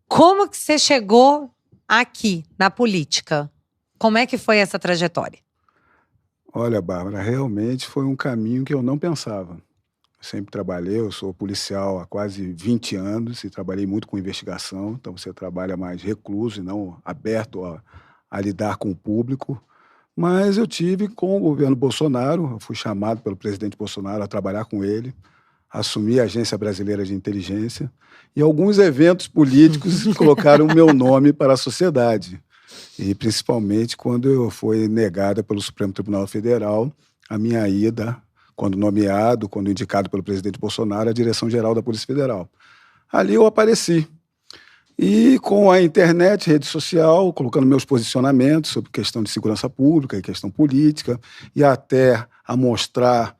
Como que você chegou aqui, na política? Como é que foi essa trajetória? Olha, Bárbara, realmente foi um caminho que eu não pensava. Eu sempre trabalhei, eu sou policial há quase 20 anos e trabalhei muito com investigação, então você trabalha mais recluso e não aberto a lidar com o público. Mas eu tive com o governo Bolsonaro, eu fui chamado pelo presidente Bolsonaro a trabalhar com ele, assumi a Agência Brasileira de Inteligência e alguns eventos políticos colocaram o meu nome para a sociedade. E principalmente quando eu fui negada pelo Supremo Tribunal Federal a minha ida, quando nomeado, quando indicado pelo presidente Bolsonaro, à Direção-Geral da Polícia Federal. Ali eu apareci. E com a internet, rede social, colocando meus posicionamentos sobre questão de segurança pública e questão política, e até a mostrar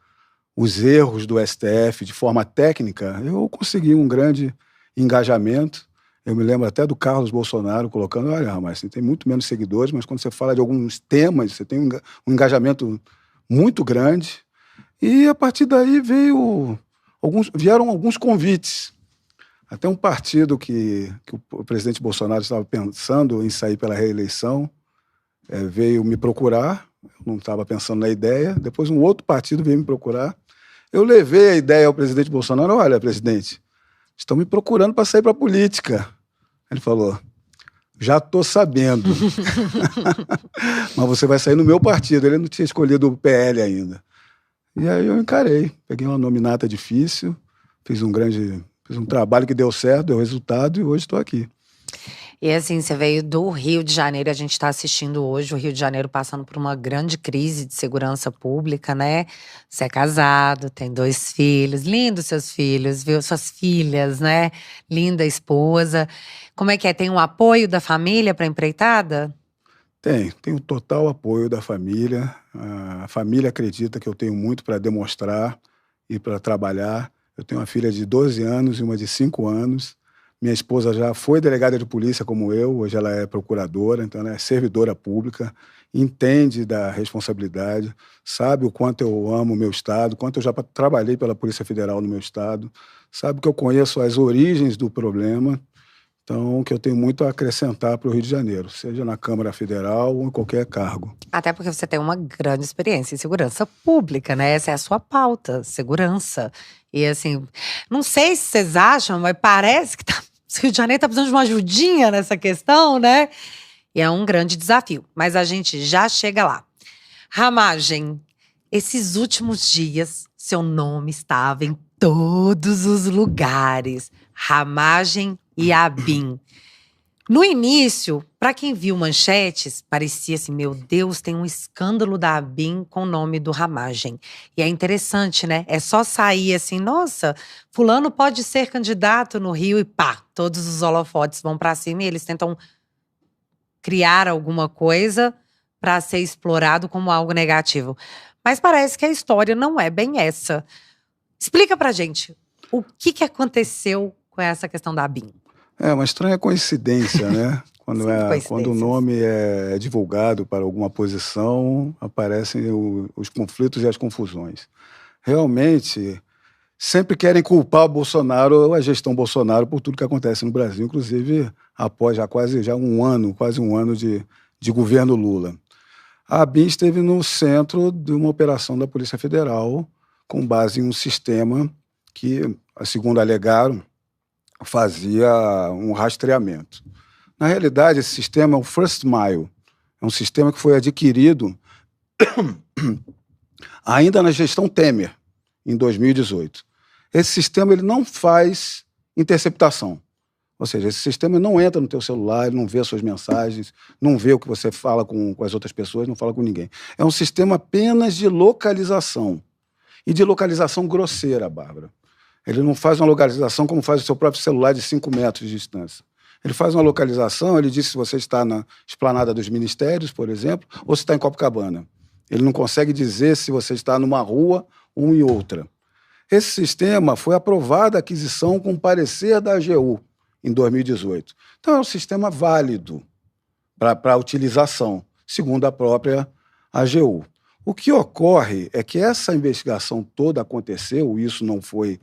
os erros do STF de forma técnica, eu consegui um grande engajamento. Eu me lembro até do Carlos Bolsonaro colocando, olha, Ramais, você tem muito menos seguidores, mas quando você fala de alguns temas, você tem um engajamento muito grande. E a partir daí vieram alguns convites. Até um partido que o presidente Bolsonaro estava pensando em sair pela reeleição veio me procurar, eu não estava pensando na ideia, depois um outro partido veio me procurar. Eu levei a ideia ao presidente Bolsonaro, olha, presidente, estão me procurando para sair para a política. Ele falou, já estou sabendo, mas você vai sair no meu partido. Ele não tinha escolhido o PL ainda. E aí eu encarei, peguei uma nominata difícil, fiz um trabalho que deu certo, deu resultado e hoje estou aqui. E assim, você veio do Rio de Janeiro, a gente está assistindo hoje o Rio de Janeiro passando por uma grande crise de segurança pública, né? Você é casado, tem 2 filhos, lindos seus filhos, viu? Suas filhas, né? Linda esposa. Como é que é? Tem um apoio da família para a empreitada? Tenho total apoio da família. A família acredita que eu tenho muito para demonstrar e para trabalhar. Eu tenho uma filha de 12 anos e uma de 5 anos. Minha esposa já foi delegada de polícia como eu, hoje ela é procuradora, então ela é servidora pública, entende da responsabilidade, sabe o quanto eu amo o meu estado, quanto eu já trabalhei pela Polícia Federal no meu estado, sabe que eu conheço as origens do problema, então que eu tenho muito a acrescentar para o Rio de Janeiro, seja na Câmara Federal ou em qualquer cargo. Até porque você tem uma grande experiência em segurança pública, né? Essa é a sua pauta, segurança. E assim, não sei se vocês acham, mas parece que o Rio de Janeiro tá precisando de uma ajudinha nessa questão, né? E é um grande desafio, mas a gente já chega lá. Ramagem, esses últimos dias, seu nome estava em todos os lugares. Ramagem e Abin. No início, para quem viu manchetes, parecia assim, meu Deus, tem um escândalo da ABIN com o nome do Ramagem. E é interessante, né? É só sair assim, nossa, fulano pode ser candidato no Rio e pá, todos os holofotes vão para cima e eles tentam criar alguma coisa para ser explorado como algo negativo. Mas parece que a história não é bem essa. Explica pra gente, o que aconteceu com essa questão da ABIN? É uma estranha coincidência, né? Quando Sempre o coincidências. nome é divulgado para alguma posição, aparecem os conflitos e as confusões. Realmente, sempre querem culpar o Bolsonaro ou a gestão Bolsonaro por tudo que acontece no Brasil, inclusive após quase um ano de governo Lula. A ABIN esteve no centro de uma operação da Polícia Federal com base em um sistema que, segundo alegaram, fazia um rastreamento. Na realidade, esse sistema é o First Mile. É um sistema que foi adquirido ainda na gestão Temer, em 2018. Esse sistema ele não faz interceptação. Ou seja, esse sistema não entra no teu celular, ele não vê as suas mensagens, não vê o que você fala com as outras pessoas, não fala com ninguém. É um sistema apenas de localização. E de localização grosseira, Bárbara. Ele não faz uma localização como faz o seu próprio celular de 5 metros de distância. Ele faz uma localização, ele diz se você está na esplanada dos ministérios, por exemplo, ou se está em Copacabana. Ele não consegue dizer se você está numa rua ou em outra. Esse sistema foi aprovado a aquisição com parecer da AGU em 2018. Então é um sistema válido para utilização, segundo a própria AGU. O que ocorre é que essa investigação toda aconteceu, isso não foi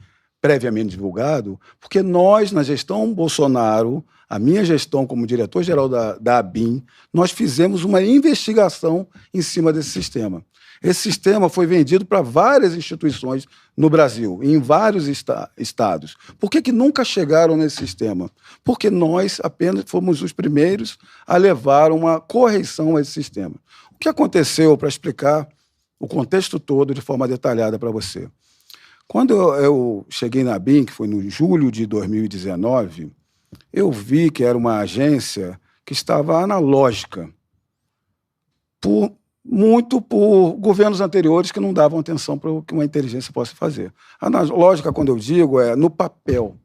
previamente divulgado, porque nós, na gestão Bolsonaro, a minha gestão como diretor-geral da ABIN, nós fizemos uma investigação em cima desse sistema. Esse sistema foi vendido para várias instituições no Brasil, em vários estados. Por que nunca chegaram nesse sistema? Porque nós apenas fomos os primeiros a levar uma correção a esse sistema. O que aconteceu, para explicar o contexto todo de forma detalhada para você? Quando eu cheguei na ABIN, que foi no julho de 2019, eu vi que era uma agência que estava analógica, muito por governos anteriores que não davam atenção para o que uma inteligência possa fazer. Analógica, quando eu digo, é no papel.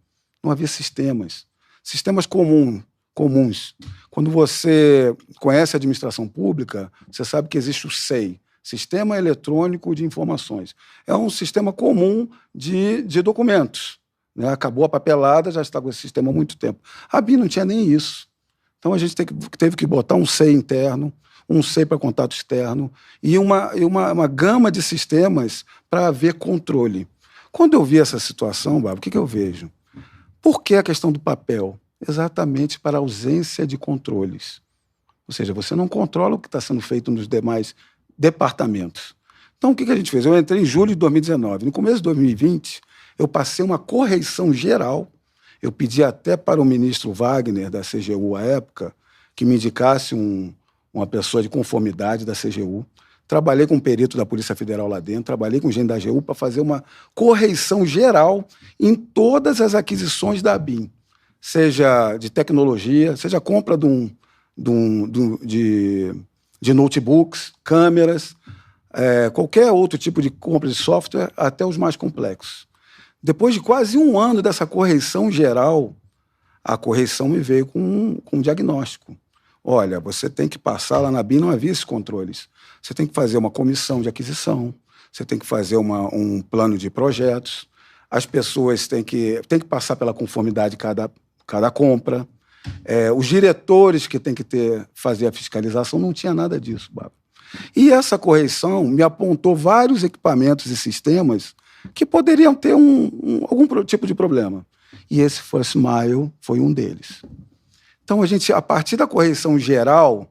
Não havia sistemas. Sistemas comuns. Quando você conhece a administração pública, você sabe que existe o SEI, Sistema Eletrônico de Informações. É um sistema comum de documentos. Né? Acabou a papelada, já está com esse sistema há muito tempo. A ABIN não tinha nem isso. Então a gente teve que botar um SEI interno, um SEI para contato externo e uma gama de sistemas para haver controle. Quando eu vi essa situação, Bárbara, o que eu vejo? Por que a questão do papel? Exatamente para a ausência de controles. Ou seja, você não controla o que está sendo feito nos demais departamentos. Então, o que a gente fez? Eu entrei em julho de 2019. No começo de 2020, eu passei uma correição geral. Eu pedi até para o ministro Wagner, da CGU à época, que me indicasse uma pessoa de conformidade da CGU. Trabalhei com um perito da Polícia Federal lá dentro, trabalhei com gente da AGU para fazer uma correição geral em todas as aquisições da ABIN, seja de tecnologia, seja a compra de notebooks, câmeras, qualquer outro tipo de compra de software, até os mais complexos. Depois de quase um ano dessa correição geral, a correição me veio com um diagnóstico. Olha, você tem que passar lá na ABIN, não havia esses controles. Você tem que fazer uma comissão de aquisição, você tem que fazer um plano de projetos, as pessoas têm que passar pela conformidade de cada compra, os diretores que têm que fazer a fiscalização, não tinha nada disso, Bárbara. E essa correição me apontou vários equipamentos e sistemas que poderiam ter algum tipo de problema. E esse First Mile foi um deles. Então, a partir da correição geral,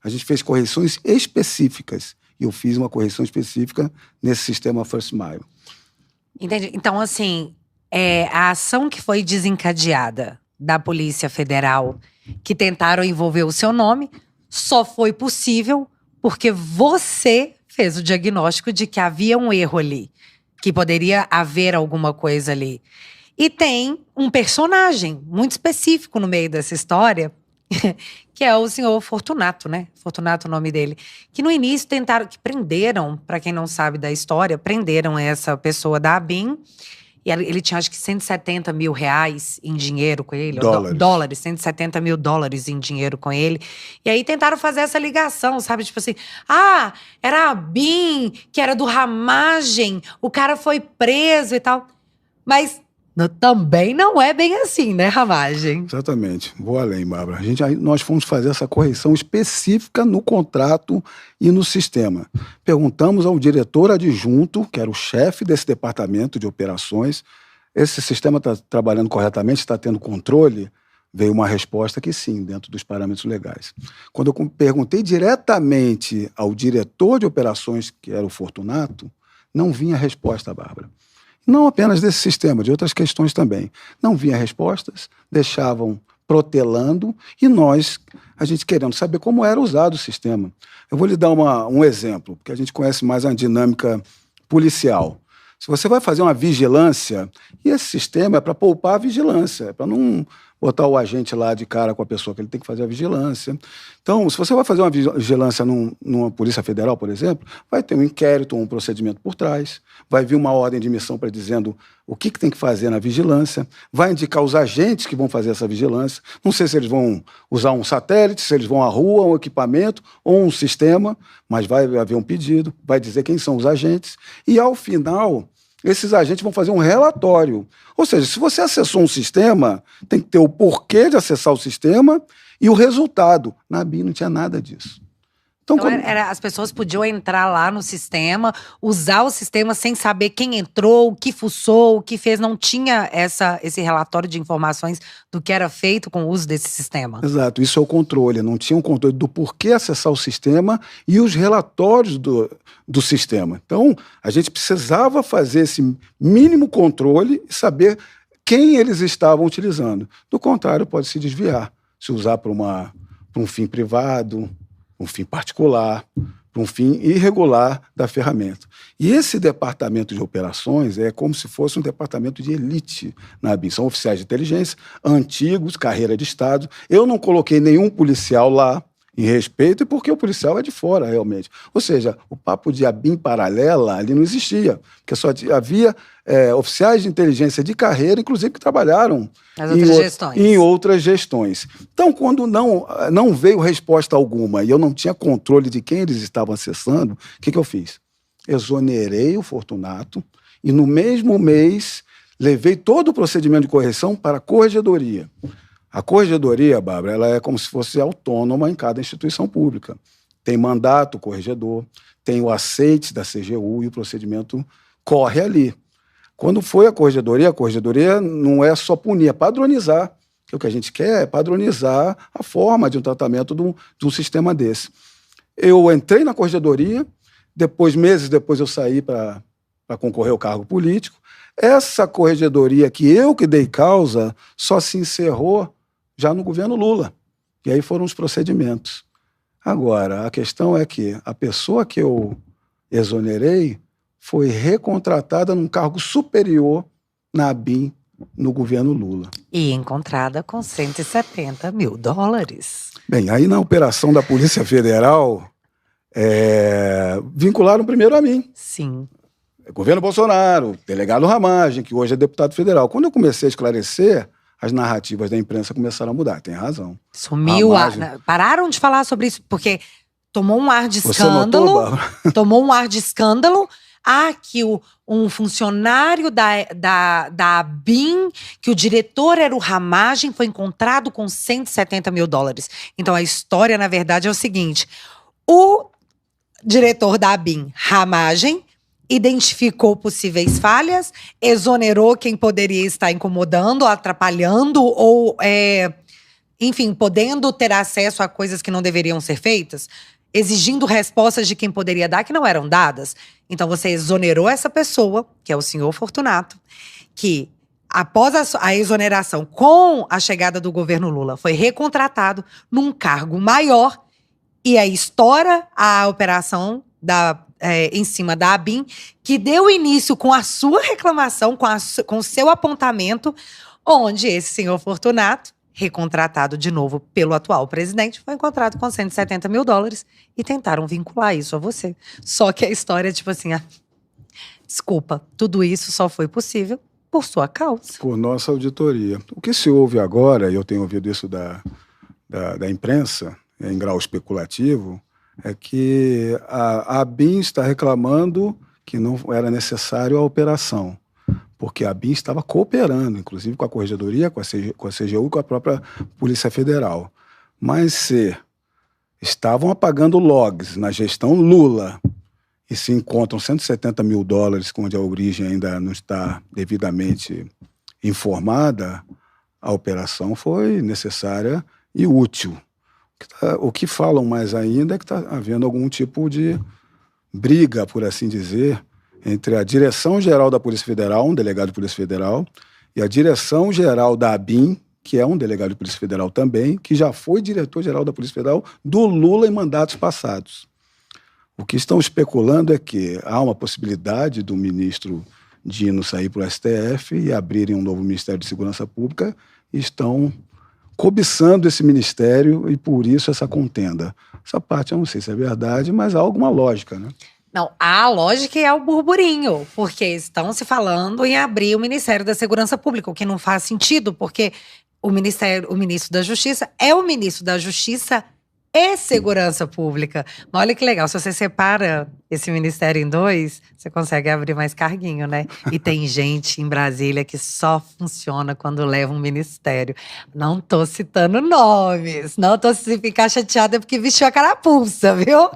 a gente fez correções específicas. E eu fiz uma correção específica nesse sistema First Mile. Entendi. Então, assim, a ação que foi desencadeada da Polícia Federal, que tentaram envolver o seu nome, só foi possível porque você fez o diagnóstico de que havia um erro ali, que poderia haver alguma coisa ali. E tem um personagem muito específico no meio dessa história, que é o senhor Fortunato, né? Fortunato é o nome dele. Que no início prenderam, para quem não sabe da história, prenderam essa pessoa da ABIN. E ele tinha, acho que, 170 mil reais em dinheiro com ele. Dólares, 170 mil dólares em dinheiro com ele. E aí tentaram fazer essa ligação, sabe? Tipo assim, era a ABIN, que era do Ramagem, o cara foi preso e tal. Mas também não é bem assim, né, Ramagem? Exatamente. Vou além, Bárbara. Nós fomos fazer essa correção específica no contrato e no sistema. Perguntamos ao diretor adjunto, que era o chefe desse departamento de operações, esse sistema está trabalhando corretamente, está tendo controle? Veio uma resposta que sim, dentro dos parâmetros legais. Quando eu perguntei diretamente ao diretor de operações, que era o Fortunato, não vinha resposta, Bárbara. Não apenas desse sistema, de outras questões também. Não vinha respostas, deixavam protelando e a gente querendo saber como era usado o sistema. Eu vou lhe dar um exemplo, porque a gente conhece mais a dinâmica policial. Se você vai fazer uma vigilância, e esse sistema é para poupar a vigilância, é para não botar o agente lá de cara com a pessoa que ele tem que fazer a vigilância. Então, se você vai fazer uma vigilância numa Polícia Federal, por exemplo, vai ter um inquérito ou um procedimento por trás, vai vir uma ordem de missão para dizendo o que tem que fazer na vigilância, vai indicar os agentes que vão fazer essa vigilância. Não sei se eles vão usar um satélite, se eles vão à rua, um equipamento ou um sistema, mas vai haver um pedido, vai dizer quem são os agentes. E, ao final, esses agentes vão fazer um relatório. Ou seja, se você acessou um sistema, tem que ter o porquê de acessar o sistema e o resultado. Na ABIN não tinha nada disso. Então as pessoas podiam entrar lá no sistema, usar o sistema sem saber quem entrou, o que fuçou, o que fez. Não tinha esse relatório de informações do que era feito com o uso desse sistema. Exato, isso é o controle. Não tinha um controle do porquê acessar o sistema e os relatórios do sistema. Então, a gente precisava fazer esse mínimo controle e saber quem eles estavam utilizando. Do contrário, pode se desviar, se usar para um fim privado, um fim particular, para um fim irregular da ferramenta. E esse departamento de operações é como se fosse um departamento de elite na ABIN. São oficiais de inteligência, antigos, carreira de Estado. Eu não coloquei nenhum policial lá, em respeito, e porque o policial é de fora, realmente. Ou seja, o papo de ABIN paralela ali não existia, porque só havia oficiais de inteligência de carreira, inclusive, que trabalharam em outras gestões. Então, quando não veio resposta alguma e eu não tinha controle de quem eles estavam acessando, o que eu fiz? Exonerei o Fortunato e, no mesmo mês, levei todo o procedimento de correção para a corregedoria. A corregedoria, Bárbara, ela é como se fosse autônoma em cada instituição pública. Tem mandato corregedor, tem o aceite da CGU e o procedimento corre ali. Quando foi a corregedoria não é só punir, é padronizar. O que a gente quer é padronizar a forma de um tratamento de um sistema desse. Eu entrei na corregedoria, meses depois eu saí para concorrer ao cargo político. Essa corregedoria que dei causa só se encerrou já no governo Lula. E aí foram os procedimentos. Agora, a questão é que a pessoa que eu exonerei foi recontratada num cargo superior na ABIN no governo Lula. E encontrada com 170 mil dólares. Bem, aí na operação da Polícia Federal, vincularam primeiro a mim. Sim. Governo Bolsonaro, delegado Ramagem, que hoje é deputado federal. Quando eu comecei a esclarecer, as narrativas da imprensa começaram a mudar. Tem razão. Sumiu. Pararam de falar sobre isso, porque tomou um ar de escândalo. Tomou um ar de escândalo. Que um funcionário da ABIN, que o diretor era o Ramagem, foi encontrado com 170 mil dólares. Então, a história, na verdade, é o seguinte. O diretor da ABIN, Ramagem, identificou possíveis falhas, exonerou quem poderia estar incomodando, atrapalhando ou, enfim, podendo ter acesso a coisas que não deveriam ser feitas, exigindo respostas de quem poderia dar que não eram dadas. Então, você exonerou essa pessoa, que é o senhor Fortunato, que, após a exoneração, com a chegada do governo Lula, foi recontratado num cargo maior e aí estoura a operação em cima da ABIN, que deu início com a sua reclamação, com o seu apontamento, onde esse senhor Fortunato, recontratado de novo pelo atual presidente, foi encontrado com 170 mil dólares e tentaram vincular isso a você. Só que a história é tipo assim, desculpa, tudo isso só foi possível por sua causa. Por nossa auditoria. O que se ouve agora, e eu tenho ouvido isso da imprensa, em grau especulativo, é que a ABIN está reclamando que não era necessário a operação, porque a ABIN estava cooperando, inclusive com a Corregedoria, com a CGU e com a própria Polícia Federal. Mas se estavam apagando logs na gestão Lula e se encontram 170 mil dólares, onde a origem ainda não está devidamente informada, a operação foi necessária e útil. O que falam mais ainda é que está havendo algum tipo de briga, por assim dizer, entre a Direção-Geral da Polícia Federal, um delegado de Polícia Federal, e a Direção-Geral da ABIN, que é um delegado de Polícia Federal também, que já foi diretor-geral da Polícia Federal do Lula em mandatos passados. O que estão especulando é que há uma possibilidade do ministro Dino sair para o STF e abrirem um novo Ministério de Segurança Pública e estão cobiçando esse ministério e, por isso, essa contenda. Essa parte eu não sei se é verdade, mas há alguma lógica, né? Não, a lógica é o burburinho, porque estão se falando em abrir o Ministério da Segurança Pública, o que não faz sentido, porque o ministro da Justiça é o ministro da Justiça e segurança pública. Mas olha que legal, se você separa esse ministério em dois, você consegue abrir mais carguinho, né? E tem gente em Brasília que só funciona quando leva um ministério. Não tô citando nomes, não tô se ficar chateada porque vestiu a carapuça, viu?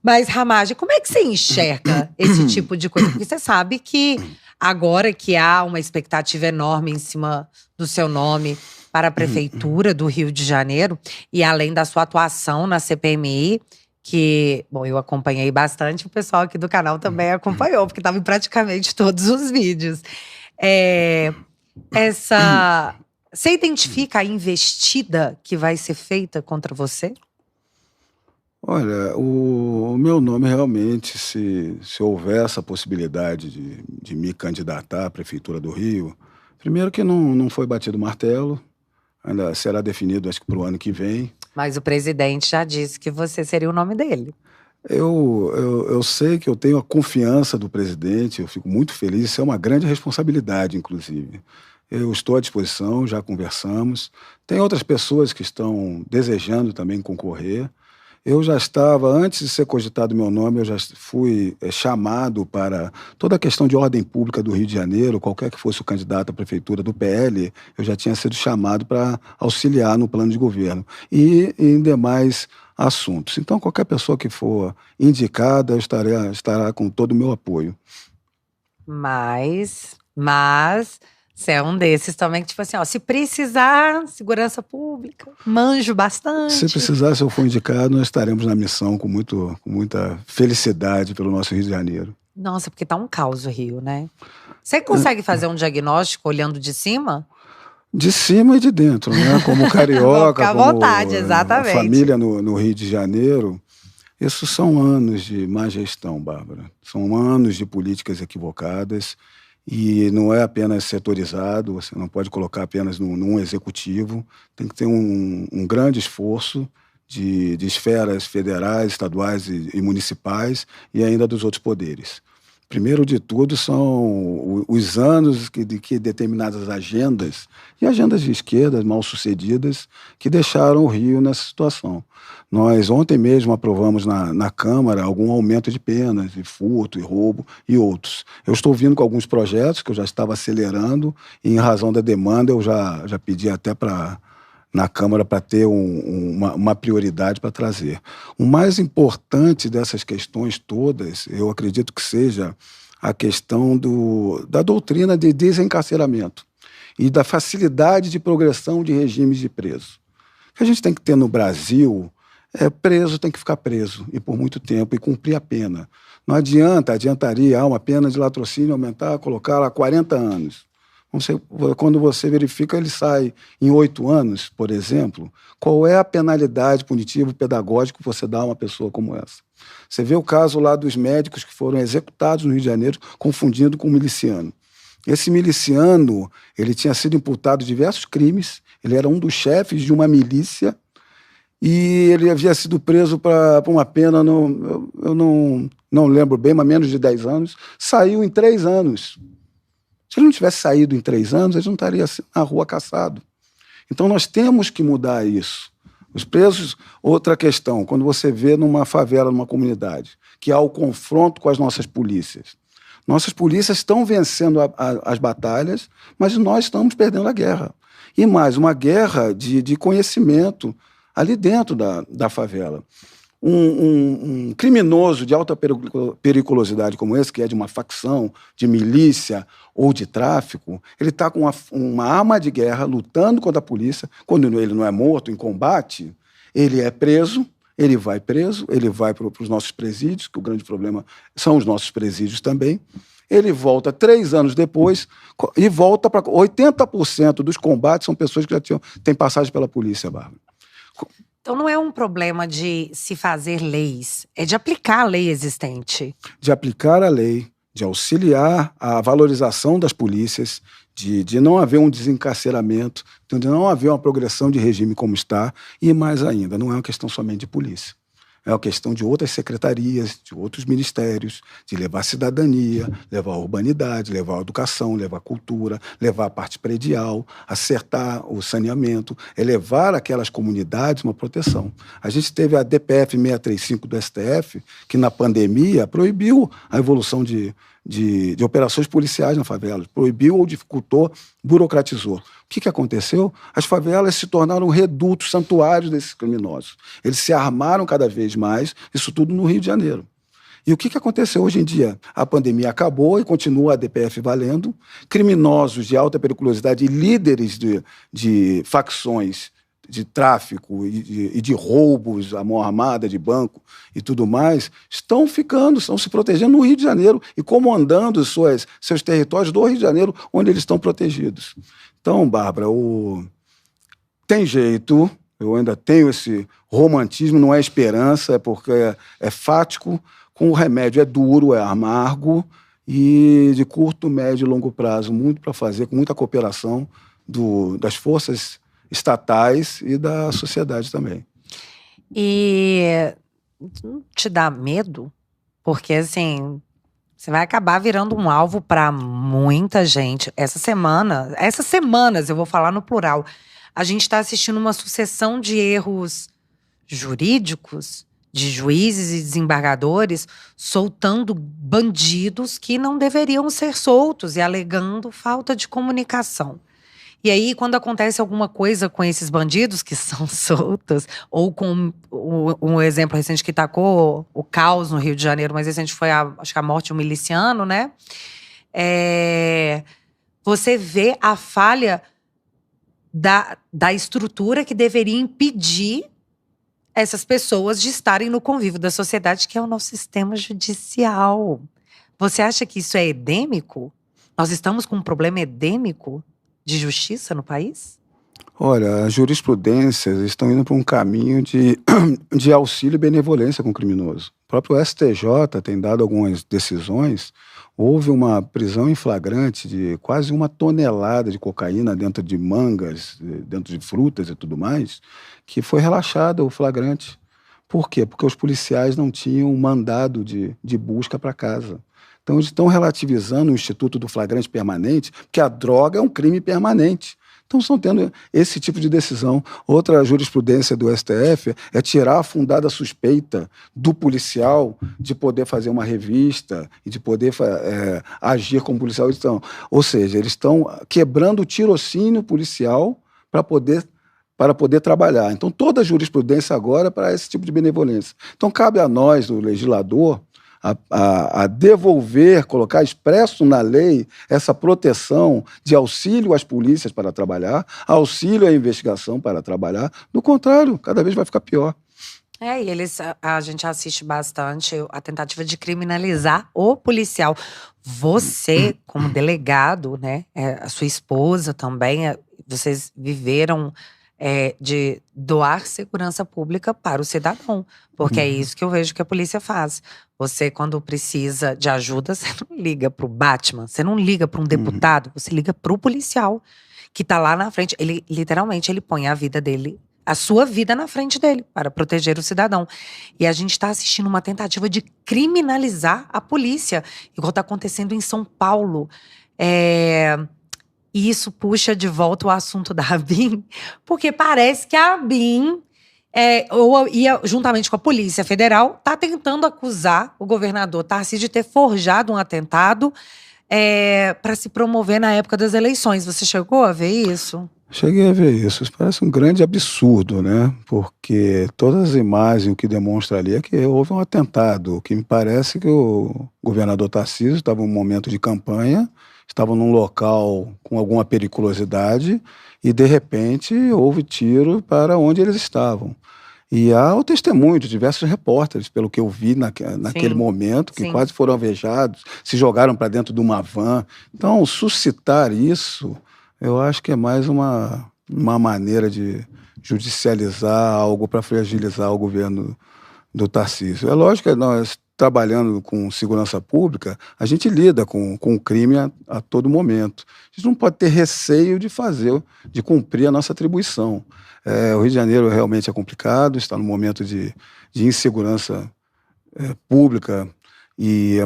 Mas, Ramage, como é que você enxerga esse tipo de coisa? Porque você sabe que agora que há uma expectativa enorme em cima do seu nome para a Prefeitura do Rio de Janeiro, e além da sua atuação na CPMI, que, bom, eu acompanhei bastante, o pessoal aqui do canal também acompanhou, porque estava em praticamente todos os vídeos. Você identifica a investida que vai ser feita contra você? Olha, o meu nome realmente, se houver essa possibilidade de me candidatar à Prefeitura do Rio, primeiro que não foi batido o martelo, ainda será definido, acho que para o ano que vem. Mas o presidente já disse que você seria o nome dele. Eu sei que eu tenho a confiança do presidente, eu fico muito feliz, isso é uma grande responsabilidade, inclusive. Eu estou à disposição, já conversamos. Tem outras pessoas que estão desejando também concorrer. Eu já estava, antes de ser cogitado meu nome, eu já fui chamado para toda a questão de ordem pública do Rio de Janeiro, qualquer que fosse o candidato à prefeitura do PL, eu já tinha sido chamado para auxiliar no plano de governo e em demais assuntos. Então, qualquer pessoa que for indicada, estará com todo o meu apoio. Mas você é um desses também que, tipo assim, ó, se precisar, segurança pública, manjo bastante. Se precisar, se eu for indicado, nós estaremos na missão com muita felicidade pelo nosso Rio de Janeiro. Nossa, porque tá um caos o Rio, né? Você consegue fazer um diagnóstico olhando de cima? De cima e de dentro, né? Como carioca, à como vontade, exatamente. Família no Rio de Janeiro. Isso são anos de má gestão, Bárbara. São anos de políticas equivocadas. E não é apenas setorizado, você não pode colocar apenas num executivo, tem que ter um grande esforço de esferas federais, estaduais e municipais e ainda dos outros poderes. Primeiro de tudo são os anos que determinadas agendas, e agendas de esquerda mal sucedidas, que deixaram o Rio nessa situação. Nós ontem mesmo aprovamos na Câmara algum aumento de penas, de furto e roubo e outros. Eu estou vindo com alguns projetos que eu já estava acelerando e, em razão da demanda, eu já pedi até na Câmara para ter uma prioridade para trazer. O mais importante dessas questões todas, eu acredito que seja a questão da doutrina de desencarceramento e da facilidade de progressão de regimes de preso. O que a gente tem que ter no Brasil preso tem que ficar preso, e por muito tempo, e cumprir a pena. Não adiantaria uma pena de latrocínio aumentar, colocar lá 40 anos. Quando você verifica, ele sai em 8 anos, por exemplo, qual é a penalidade punitiva pedagógica que você dá a uma pessoa como essa? Você vê o caso lá dos médicos que foram executados no Rio de Janeiro, confundindo com um miliciano. Esse miliciano, ele tinha sido imputado de diversos crimes, ele era um dos chefes de uma milícia, e ele havia sido preso para uma pena, eu não lembro bem, mas menos de 10 anos, saiu em 3 anos. Se ele não tivesse saído em 3 anos, ele não estaria na rua caçado. Então nós temos que mudar isso. Os presos, outra questão, quando você vê numa favela, numa comunidade, que há o confronto com as nossas polícias. Nossas polícias estão vencendo as batalhas, mas nós estamos perdendo a guerra. E mais, uma guerra de conhecimento ali dentro da favela. Um criminoso de alta periculosidade como esse, que é de uma facção, de milícia ou de tráfico, ele está com uma arma de guerra lutando contra a polícia. Quando ele não é morto em combate, ele é preso, ele vai para os nossos presídios, que o grande problema são os nossos presídios também. Ele volta 3 anos depois e volta para 80% dos combates são pessoas que já têm passagem pela polícia, Bárbara. Então não é um problema de se fazer leis, é de aplicar a lei existente. De aplicar a lei, de auxiliar a valorização das polícias, de não haver um desencarceramento, de não haver uma progressão de regime como está, e mais ainda, não é uma questão somente de polícia. é uma questão de outras secretarias, de outros ministérios, de levar a cidadania, levar a urbanidade, levar a educação, levar a cultura, levar a parte predial, acertar o saneamento, levar aquelas comunidades uma proteção. A gente teve a DPF 635 do STF, que na pandemia proibiu a evolução de operações policiais na favela, proibiu ou dificultou, burocratizou. O que aconteceu? As favelas se tornaram redutos, santuários desses criminosos. Eles se armaram cada vez mais, isso tudo no Rio de Janeiro. E o que aconteceu hoje em dia? A pandemia acabou e continua a DPF valendo. Criminosos de alta periculosidade e líderes de facções de tráfico e de roubos à mão armada de banco e tudo mais, estão se protegendo no Rio de Janeiro e comandando seus territórios do Rio de Janeiro, onde eles estão protegidos. Então, Bárbara, tem jeito, eu ainda tenho esse romantismo, não é esperança, é porque é fático, com o remédio é duro, é amargo e de curto, médio e longo prazo, muito para fazer, com muita cooperação das forças estatais e da sociedade também. E não te dá medo? Porque, assim, você vai acabar virando um alvo para muita gente. Essas semanas, eu vou falar no plural, a gente está assistindo uma sucessão de erros jurídicos, de juízes e desembargadores soltando bandidos que não deveriam ser soltos e alegando falta de comunicação. E aí, quando acontece alguma coisa com esses bandidos que são soltos, ou com um exemplo recente que tacou o caos no Rio de Janeiro, mas recente foi acho que a morte de um miliciano, né? Você vê a falha da estrutura que deveria impedir essas pessoas de estarem no convívio da sociedade, que é o nosso sistema judicial. Você acha que isso é endêmico? Nós estamos com um problema endêmico de justiça no país? Olha, as jurisprudências estão indo para um caminho de auxílio e benevolência com o criminoso. O próprio STJ tem dado algumas decisões. Houve uma prisão em flagrante de quase 1 tonelada de cocaína dentro de mangas, dentro de frutas e tudo mais, que foi relaxado o flagrante. Por quê? Porque os policiais não tinham mandado de busca para casa. Então, eles estão relativizando o Instituto do Flagrante Permanente, porque a droga é um crime permanente. Então, estão tendo esse tipo de decisão. Outra jurisprudência do STF é tirar a fundada suspeita do policial de poder fazer uma revista e de poder agir como policial. Ou seja, eles estão quebrando o tirocínio policial para poder trabalhar. Então, toda a jurisprudência agora é para esse tipo de benevolência. Então, cabe a nós, o legislador, a devolver, colocar expresso na lei essa proteção de auxílio às polícias para trabalhar, auxílio à investigação para trabalhar. Do contrário, cada vez vai ficar pior. E a gente assiste bastante a tentativa de criminalizar o policial. Você, como delegado, né, a sua esposa também, vocês viveram de doar segurança pública para o cidadão. Porque é isso que eu vejo que a polícia faz. Você, quando precisa de ajuda, você não liga para o Batman, você não liga para um deputado, você liga para o policial que está lá na frente. Ele, literalmente, ele põe a vida dele, a sua vida na frente dele, para proteger o cidadão. E a gente está assistindo uma tentativa de criminalizar a polícia, igual está acontecendo em São Paulo. E isso puxa de volta o assunto da ABIN, porque parece que a ABIN, juntamente com a Polícia Federal, está tentando acusar o governador Tarcísio de ter forjado um atentado para se promover na época das eleições. Você chegou a ver isso? Cheguei a ver isso. Isso parece um grande absurdo, né? Porque todas as imagens, o que demonstra ali é que houve um atentado. O que me parece que o governador Tarcísio estava em um momento de campanha, estava num local com alguma periculosidade e, de repente, houve tiro para onde eles estavam. E há o testemunho de diversos repórteres, pelo que eu vi naquele momento, que quase foram alvejados, se jogaram para dentro de uma van. Então, suscitar isso, eu acho que é mais uma maneira de judicializar algo para fragilizar o governo do Tarcísio. É lógico que nós trabalhando com segurança pública, a gente lida com o crime a todo momento. A gente não pode ter receio de cumprir a nossa atribuição. O Rio de Janeiro realmente é complicado, está num momento de insegurança pública, e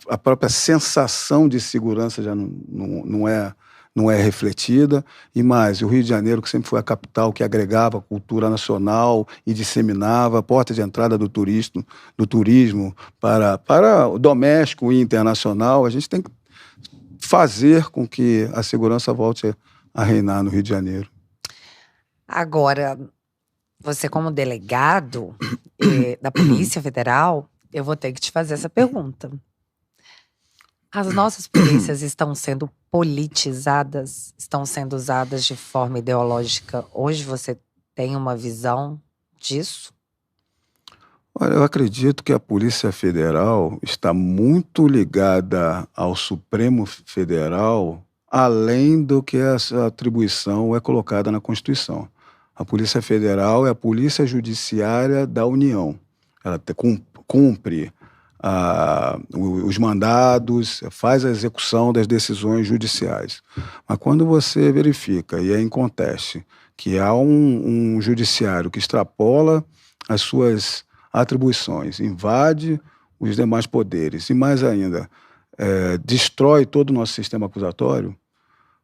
a própria sensação de segurança já não é refletida. E mais, o Rio de Janeiro, que sempre foi a capital que agregava a cultura nacional e disseminava, a porta de entrada do turismo para o doméstico e internacional, a gente tem que fazer com que a segurança volte a reinar no Rio de Janeiro. Agora, você como delegado da Polícia Federal, eu vou ter que te fazer essa pergunta. As nossas polícias estão sendo politizadas? Estão sendo usadas de forma ideológica? Hoje você tem uma visão disso? Olha, eu acredito que a Polícia Federal está muito ligada ao Supremo Federal, além do que essa atribuição é colocada na Constituição. A Polícia Federal é a Polícia Judiciária da União. Ela cumpre os mandados, faz a execução das decisões judiciais. Mas quando você verifica, e é em conteste, que há um judiciário que extrapola as suas atribuições, invade os demais poderes e, mais ainda, destrói todo o nosso sistema acusatório.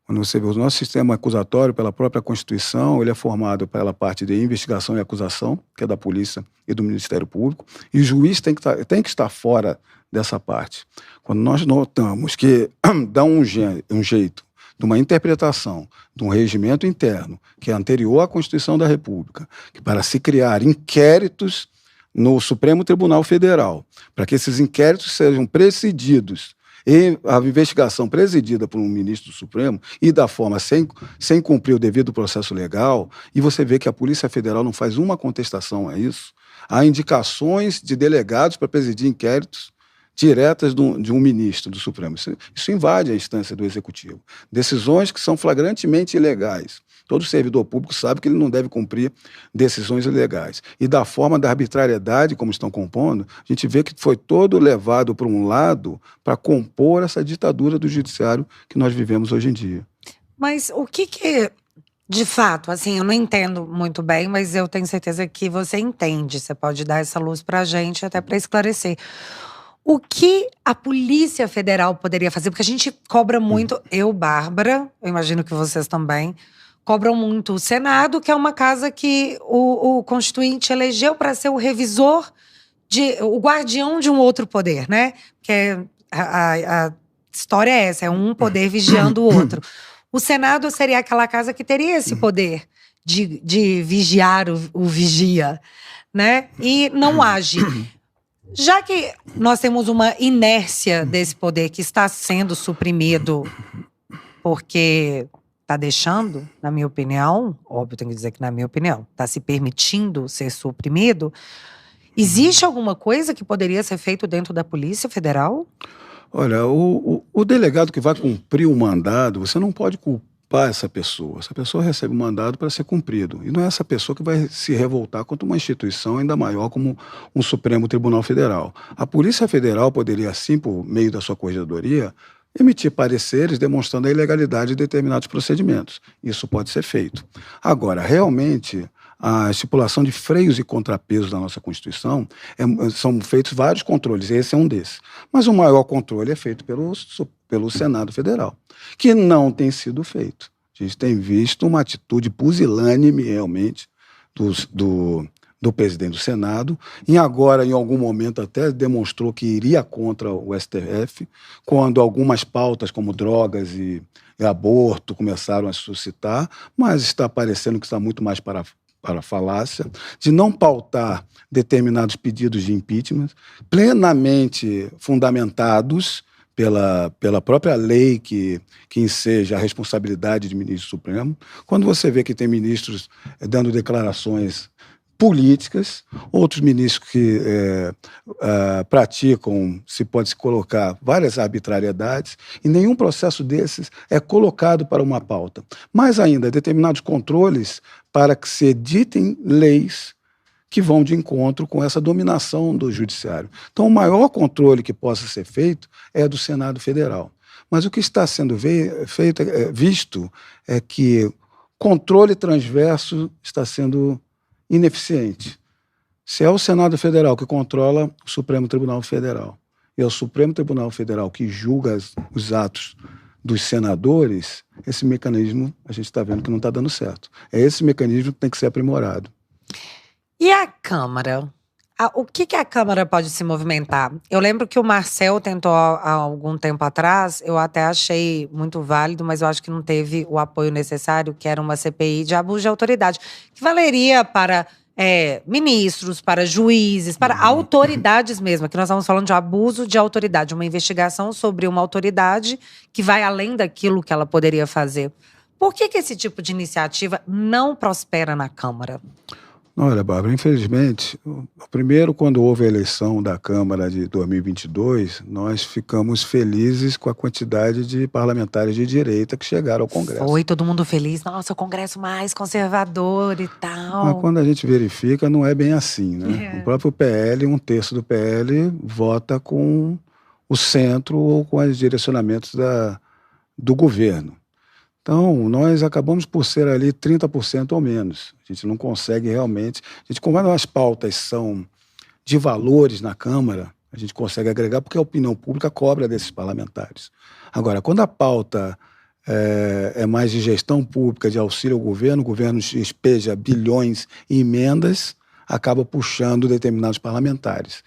Quando você vê o nosso sistema acusatório, pela própria Constituição, ele é formado pela parte de investigação e acusação, que é da Polícia e do Ministério Público, e o juiz tem que estar fora dessa parte. Quando nós notamos que dá um jeito de uma interpretação de um regimento interno, que é anterior à Constituição da República, que para se criar inquéritos no Supremo Tribunal Federal, para que esses inquéritos sejam presididos e a investigação presidida por um ministro do Supremo e da forma sem cumprir o devido processo legal, e você vê que a Polícia Federal não faz uma contestação a isso. Há indicações de delegados para presidir inquéritos diretas de um ministro do Supremo. Isso invade a instância do Executivo. Decisões que são flagrantemente ilegais. Todo servidor público sabe que ele não deve cumprir decisões ilegais. E da forma da arbitrariedade, como estão compondo, a gente vê que foi todo levado para um lado para compor essa ditadura do judiciário que nós vivemos hoje em dia. Mas o que de fato, assim, eu não entendo muito bem, mas eu tenho certeza que você entende. Você pode dar essa luz para a gente, até para esclarecer. O que a Polícia Federal poderia fazer? Porque a gente cobra muito, eu, Bárbara, eu imagino que vocês também, cobram muito o Senado, que é uma casa que o Constituinte elegeu para ser o revisor, o guardião de um outro poder, né? Que a história é essa, é um poder vigiando o outro. O Senado seria aquela casa que teria esse poder de vigiar o vigia, né? E não age. Já que nós temos uma inércia desse poder que está sendo suprimido porque está deixando, na minha opinião, óbvio, tenho que dizer que na minha opinião, está se permitindo ser suprimido, existe alguma coisa que poderia ser feito dentro da Polícia Federal? Olha, o delegado que vai cumprir o mandado, você não pode culpar essa pessoa. Essa pessoa recebe um mandado para ser cumprido. E não é essa pessoa que vai se revoltar contra uma instituição ainda maior como um Supremo Tribunal Federal. A Polícia Federal poderia, assim, por meio da sua corregedoria, emitir pareceres demonstrando a ilegalidade de determinados procedimentos. Isso pode ser feito. Agora, realmente, a estipulação de freios e contrapesos da nossa Constituição, são feitos vários controles, e esse é um desses. Mas o maior controle é feito pelo Senado Federal, que não tem sido feito. A gente tem visto uma atitude pusilânime, realmente, do presidente do Senado, e agora, em algum momento, até demonstrou que iria contra o STF, quando algumas pautas como drogas e aborto começaram a se suscitar, mas está parecendo que está muito mais para a falácia, de não pautar determinados pedidos de impeachment, plenamente fundamentados pela própria lei que enseja a responsabilidade de ministro supremo. Quando você vê que tem ministros dando declarações políticas, outros ministros que praticam, se pode se colocar, várias arbitrariedades, e nenhum processo desses é colocado para uma pauta. Mais ainda, determinados controles para que se editem leis que vão de encontro com essa dominação do judiciário. Então, o maior controle que possa ser feito é do Senado Federal. Mas o que está sendo visto é que controle transverso está sendo ineficiente. Se é o Senado Federal que controla o Supremo Tribunal Federal, e é o Supremo Tribunal Federal que julga os atos dos senadores, esse mecanismo a gente está vendo que não está dando certo. É esse mecanismo que tem que ser aprimorado. E a Câmara? O que a Câmara pode se movimentar? Eu lembro que o Marcel tentou há algum tempo atrás, eu até achei muito válido, mas eu acho que não teve o apoio necessário, que era uma CPI de abuso de autoridade, que valeria para ministros, para juízes, para autoridades mesmo. Aqui nós estamos falando de abuso de autoridade, uma investigação sobre uma autoridade que vai além daquilo que ela poderia fazer. Por que esse tipo de iniciativa não prospera na Câmara? Olha, Bárbara, infelizmente, primeiro, quando houve a eleição da Câmara de 2022, nós ficamos felizes com a quantidade de parlamentares de direita que chegaram ao Congresso. Foi todo mundo feliz. Nossa, o Congresso mais conservador e tal. Mas quando a gente verifica, não é bem assim, né? O próprio PL, um terço do PL, vota com o centro ou com os direcionamentos do governo. Então, nós acabamos por ser ali 30% ou menos. A gente não consegue realmente... Quando as pautas são de valores na Câmara, a gente consegue agregar porque a opinião pública cobra desses parlamentares. Agora, quando a pauta é mais de gestão pública, de auxílio ao governo, o governo despeja bilhões em emendas, acaba puxando determinados parlamentares.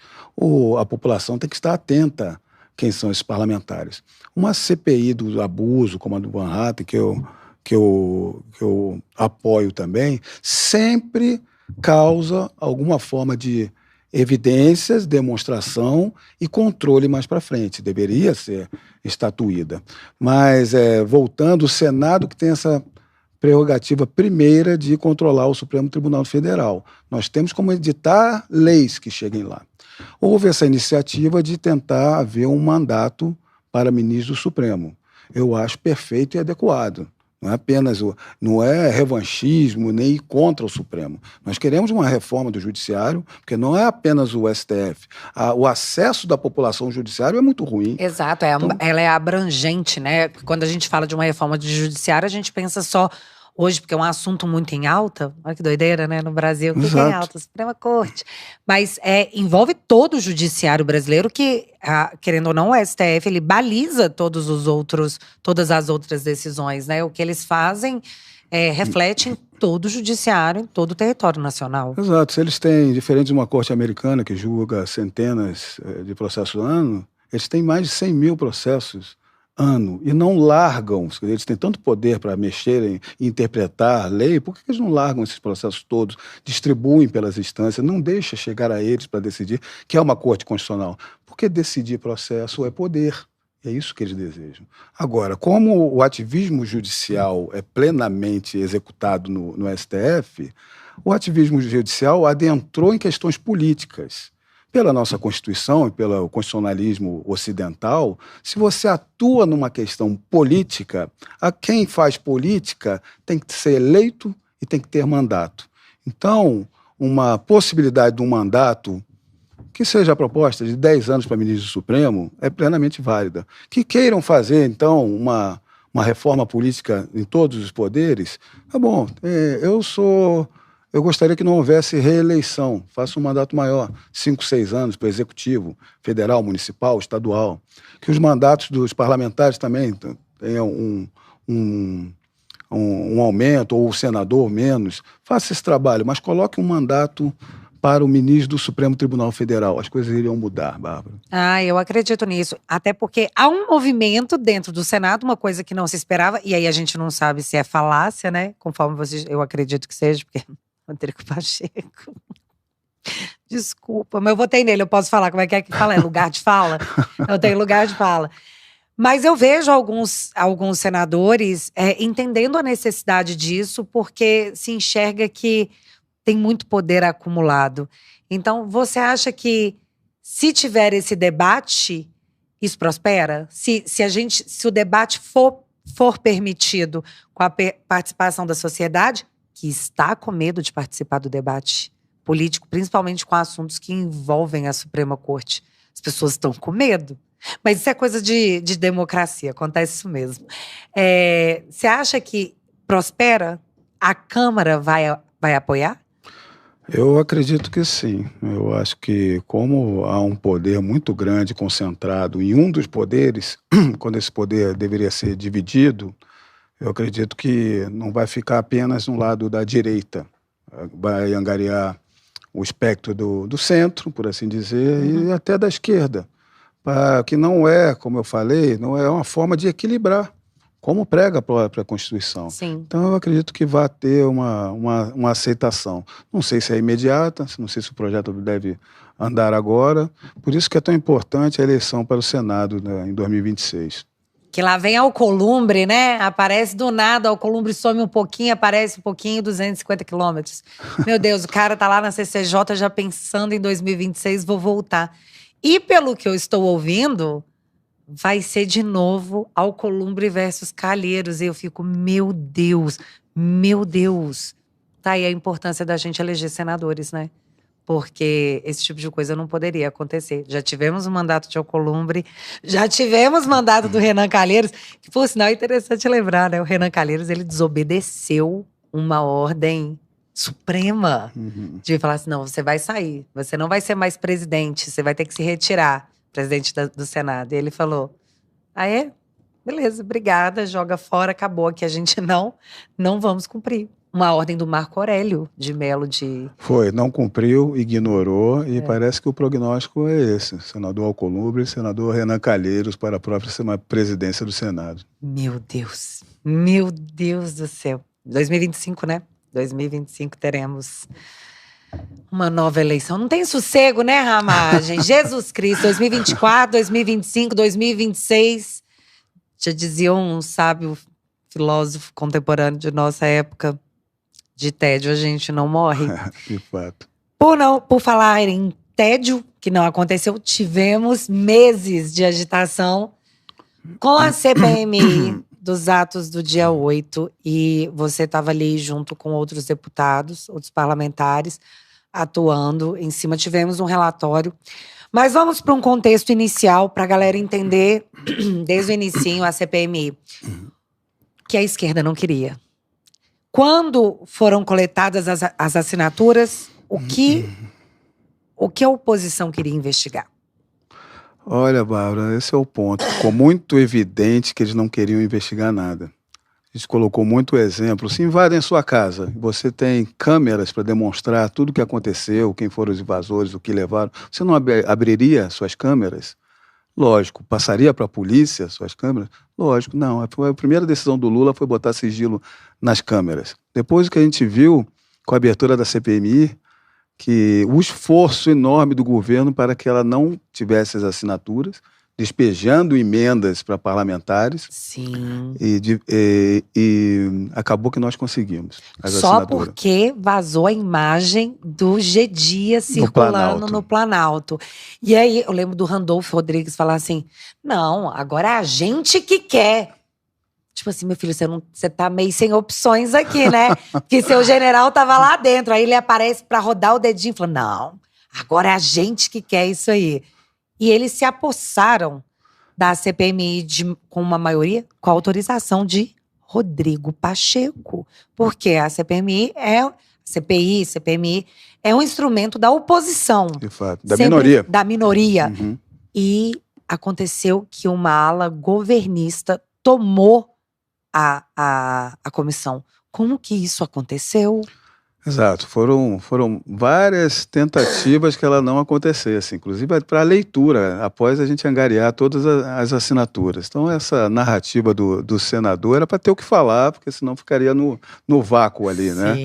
A população tem que estar atenta quem são esses parlamentares. Uma CPI do abuso, como a do Van Hatten, que eu apoio também, sempre causa alguma forma de evidências, demonstração e controle mais para frente. Deveria ser estatuída. Mas, voltando, o Senado que tem essa prerrogativa primeira de controlar o Supremo Tribunal Federal. Nós temos como editar leis que cheguem lá. Houve essa iniciativa de tentar haver um mandato para ministro do Supremo. Eu acho perfeito e adequado. Não é apenas não é revanchismo nem ir contra o Supremo. Nós queremos uma reforma do judiciário, porque não é apenas o STF. O acesso da população ao judiciário é muito ruim. Exato, ela é abrangente, né? Quando a gente fala de uma reforma do judiciário, a gente pensa só hoje, porque é um assunto muito em alta. Olha que doideira, né? No Brasil, o que é em alta? Suprema Corte. Mas envolve todo o judiciário brasileiro que, querendo ou não, o STF, ele baliza todas as outras decisões, né? O que eles fazem reflete em todo o judiciário, em todo o território nacional. Exato. Se eles têm, diferente de uma corte americana que julga centenas de processos ano, eles têm mais de 100 mil processos ano, e não largam, eles têm tanto poder para mexerem e interpretar a lei, por que eles não largam esses processos todos, distribuem pelas instâncias, não deixa chegar a eles para decidir, que é uma corte constitucional? Porque decidir processo é poder, é isso que eles desejam. Agora, como o ativismo judicial é plenamente executado no STF, o ativismo judicial adentrou em questões políticas. Pela nossa Constituição e pelo constitucionalismo ocidental, se você atua numa questão política, quem faz política tem que ser eleito e tem que ter mandato. Então, uma possibilidade de um mandato que seja a proposta de 10 anos para ministro do Supremo é plenamente válida. Que queiram fazer, então, uma reforma política em todos os poderes, tá bom, eu gostaria que não houvesse reeleição, faça um mandato maior, 5, 6 anos para o executivo, federal, municipal, estadual. Que os mandatos dos parlamentares também tenham um aumento, ou o senador menos. Faça esse trabalho, mas coloque um mandato para o ministro do Supremo Tribunal Federal. As coisas iriam mudar, Bárbara. Eu acredito nisso. Até porque há um movimento dentro do Senado, uma coisa que não se esperava, e aí a gente não sabe se é falácia, né? Conforme eu acredito que seja, porque… Rodrigo Pacheco. Desculpa, mas eu votei nele, eu posso falar como é que fala? É lugar de fala? Eu tenho lugar de fala. Mas eu vejo alguns senadores entendendo a necessidade disso, porque se enxerga que tem muito poder acumulado. Então, você acha que se tiver esse debate, isso prospera? Se o debate for permitido com a participação da sociedade, que está com medo de participar do debate, político, principalmente com assuntos que envolvem a Suprema Corte. As pessoas estão com medo. Mas isso é coisa de democracia, acontece isso mesmo. Você acha que prospera? A Câmara vai apoiar? Eu acredito que sim. Eu acho que, como há um poder muito grande concentrado em um dos poderes, quando esse poder deveria ser dividido, eu acredito que não vai ficar apenas no lado da direita. Vai angariar o espectro do centro, por assim dizer, e até da esquerda. Que não é, como eu falei, não é uma forma de equilibrar, como prega a própria Constituição. Sim. Então, eu acredito que vai ter uma aceitação. Não sei se é imediata, não sei se o projeto deve andar agora. Por isso que é tão importante a eleição para o Senado, né, em 2026. Que lá vem Alcolumbre, né? Aparece do nada, Alcolumbre some um pouquinho, aparece um pouquinho, 250 quilômetros. Meu Deus, o cara tá lá na CCJ já pensando em 2026, vou voltar. E pelo que eu estou ouvindo, vai ser de novo Alcolumbre versus Calheiros. E eu fico, meu Deus. Tá aí a importância da gente eleger senadores, né? Porque esse tipo de coisa não poderia acontecer. Já tivemos o mandato de Alcolumbre, já tivemos o mandato do Renan Calheiros, que, por sinal, é interessante lembrar, né? O Renan Calheiros, ele desobedeceu uma ordem suprema de falar assim, não, você vai sair, você não vai ser mais presidente, você vai ter que se retirar, presidente do Senado. E ele falou, beleza, obrigada, joga fora, acabou, aqui a gente não vamos cumprir. Uma ordem do Marco Aurélio de Mello de... Foi, não cumpriu, ignorou, e parece que o prognóstico é esse. Senador Alcolumbre e senador Renan Calheiros para a própria presidência do Senado. Meu Deus do céu. 2025, né? 2025 teremos uma nova eleição. Não tem sossego, né, Ramagem? Jesus Cristo, 2024, 2025, 2026. Já dizia um sábio filósofo contemporâneo de nossa época, de tédio a gente não morre. De fato. Por falar em tédio, que não aconteceu, tivemos meses de agitação com a CPMI dos atos do dia 8. E você estava ali junto com outros deputados, outros parlamentares, atuando em cima. Tivemos um relatório. Mas vamos para um contexto inicial, para a galera entender, desde o inicinho, a CPMI, que a esquerda não queria. Quando foram coletadas as assinaturas, o que a oposição queria investigar? Olha, Bárbara, esse é o ponto. Ficou muito evidente que eles não queriam investigar nada. A gente colocou muito exemplo. Se invadem a sua casa, você tem câmeras para demonstrar tudo o que aconteceu, quem foram os invasores, o que levaram. Você não abriria suas câmeras? Lógico. Passaria para a polícia suas câmeras? Lógico, não. A primeira decisão do Lula foi botar sigilo nas câmeras. Depois o que a gente viu com a abertura da CPMI, que o esforço enorme do governo para que ela não tivesse as assinaturas, despejando emendas para parlamentares. Sim. E acabou que nós conseguimos as Só assinaturas. porque vazou a imagem do G. Dias circulando no Planalto. E aí, eu lembro do Randolfo Rodrigues falar assim, não, agora é a gente que quer. Tipo assim, meu filho, você tá meio sem opções aqui, né? Porque seu general tava lá dentro. Aí ele aparece pra rodar o dedinho e fala, não, agora é a gente que quer isso aí. E eles se apossaram da CPMI com uma maioria, com a autorização de Rodrigo Pacheco. Porque a CPMI é um instrumento da oposição. De fato, da minoria. Da minoria. E aconteceu que uma ala governista tomou a comissão. Como que isso aconteceu? Exato, foram várias tentativas que ela não acontecesse, inclusive para a leitura, após a gente angariar todas as assinaturas. Então essa narrativa do senador era para ter o que falar, porque senão ficaria no vácuo ali, né?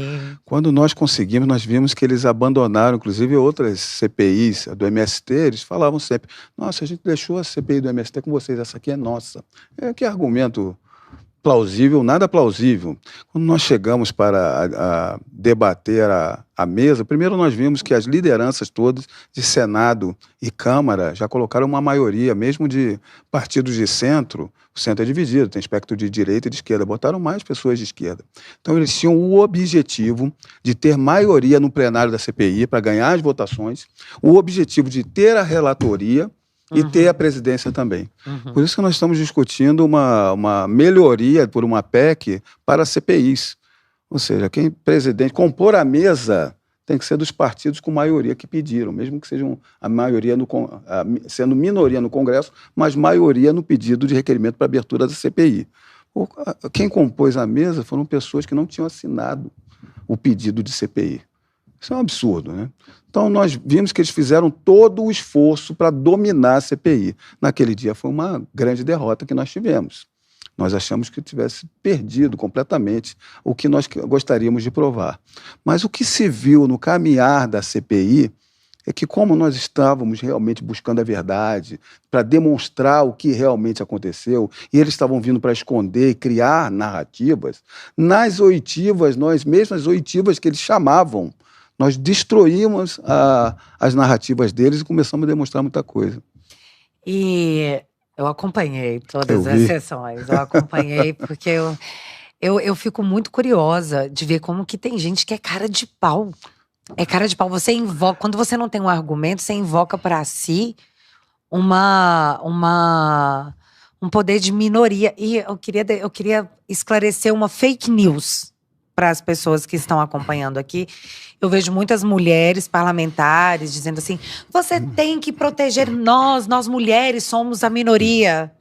Quando nós conseguimos, nós vimos que eles abandonaram, inclusive outras CPIs do MST, eles falavam sempre, nossa, a gente deixou a CPI do MST com vocês, essa aqui é nossa. Que argumento plausível, nada plausível. Quando nós chegamos para a debater a mesa, primeiro nós vimos que as lideranças todas de Senado e Câmara já colocaram uma maioria, mesmo de partidos de centro. O centro é dividido, tem espectro de direita e de esquerda, botaram mais pessoas de esquerda. Então eles tinham o objetivo de ter maioria no plenário da CPI para ganhar as votações, o objetivo de ter a relatoria e ter a presidência também. Por isso que nós estamos discutindo uma melhoria por uma PEC para CPIs. Ou seja, quem presidente compor a mesa tem que ser dos partidos com maioria que pediram, mesmo que sejam a maioria sendo minoria no Congresso, mas maioria no pedido de requerimento para abertura da CPI. Quem compôs a mesa foram pessoas que não tinham assinado o pedido de CPI. Isso é um absurdo, né? Então, nós vimos que eles fizeram todo o esforço para dominar a CPI. Naquele dia foi uma grande derrota que nós tivemos. Nós achamos que tivesse perdido completamente o que nós gostaríamos de provar. Mas o que se viu no caminhar da CPI é que, como nós estávamos realmente buscando a verdade, para demonstrar o que realmente aconteceu, e eles estavam vindo para esconder e criar narrativas, nas oitivas, nós mesmos, as oitivas que eles chamavam, nós destruímos as narrativas deles e começamos a demonstrar muita coisa. E eu acompanhei todas as sessões, eu acompanhei porque eu fico muito curiosa de ver como que tem gente que é cara de pau. É cara de pau. Você invoca, quando você não tem um argumento, você invoca para si um poder de minoria. E eu queria esclarecer uma fake news para as pessoas que estão acompanhando aqui. Eu vejo muitas mulheres parlamentares dizendo assim: você tem que proteger nós mulheres somos a minoria.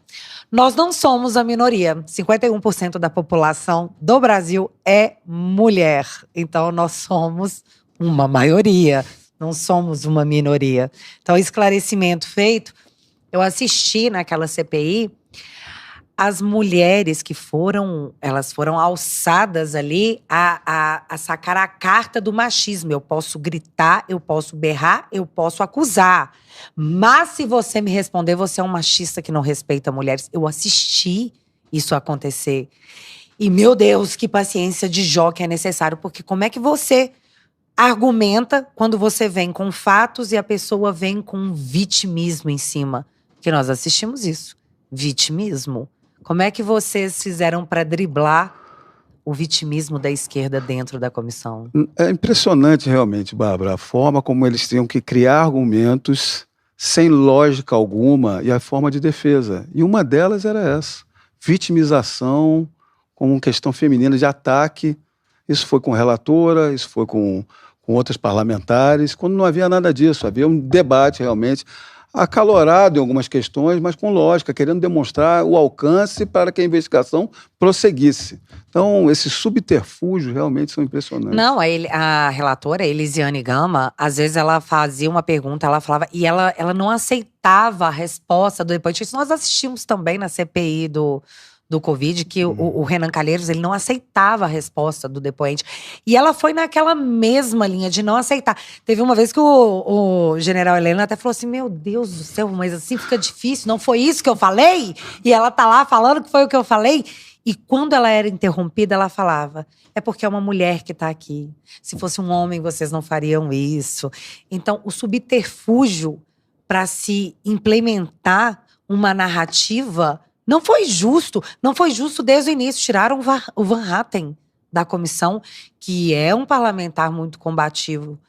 Nós não somos a minoria. 51% da população do Brasil é mulher. Então, nós somos uma maioria, não somos uma minoria. Então, esclarecimento feito. Eu assisti naquela CPI as mulheres que elas foram alçadas ali a sacar a carta do machismo. Eu posso gritar, eu posso berrar, eu posso acusar. Mas se você me responder, você é um machista que não respeita mulheres. Eu assisti isso acontecer. E, meu Deus, que paciência de Jó que é necessário. Porque como é que você argumenta quando você vem com fatos e a pessoa vem com vitimismo em cima? Porque nós assistimos isso. Vitimismo. Como é que vocês fizeram para driblar o vitimismo da esquerda dentro da comissão? É impressionante realmente, Bárbara, a forma como eles tinham que criar argumentos sem lógica alguma e a forma de defesa. E uma delas era essa, vitimização como questão feminina de ataque. Isso foi com relatora, isso foi com outras parlamentares, quando não havia nada disso, havia um debate realmente acalorado em algumas questões, mas com lógica, querendo demonstrar o alcance para que a investigação prosseguisse. Então, esses subterfúgios realmente são impressionantes. Não, a relatora, Elisiane Gama, às vezes ela fazia uma pergunta, ela falava, e ela não aceitava a resposta do depoente. Isso nós assistimos também na CPI do Covid, que o Renan Calheiros, ele não aceitava a resposta do depoente. E ela foi naquela mesma linha de não aceitar. Teve uma vez que o general Helena até falou assim, meu Deus do céu, mas assim fica difícil, não foi isso que eu falei? E ela tá lá falando que foi o que eu falei? E quando ela era interrompida, ela falava, é porque é uma mulher que tá aqui. Se fosse um homem, vocês não fariam isso. Então, o subterfúgio para se implementar uma narrativa não foi justo desde o início. Tiraram o Van Hatten da comissão, que é um parlamentar muito combativo,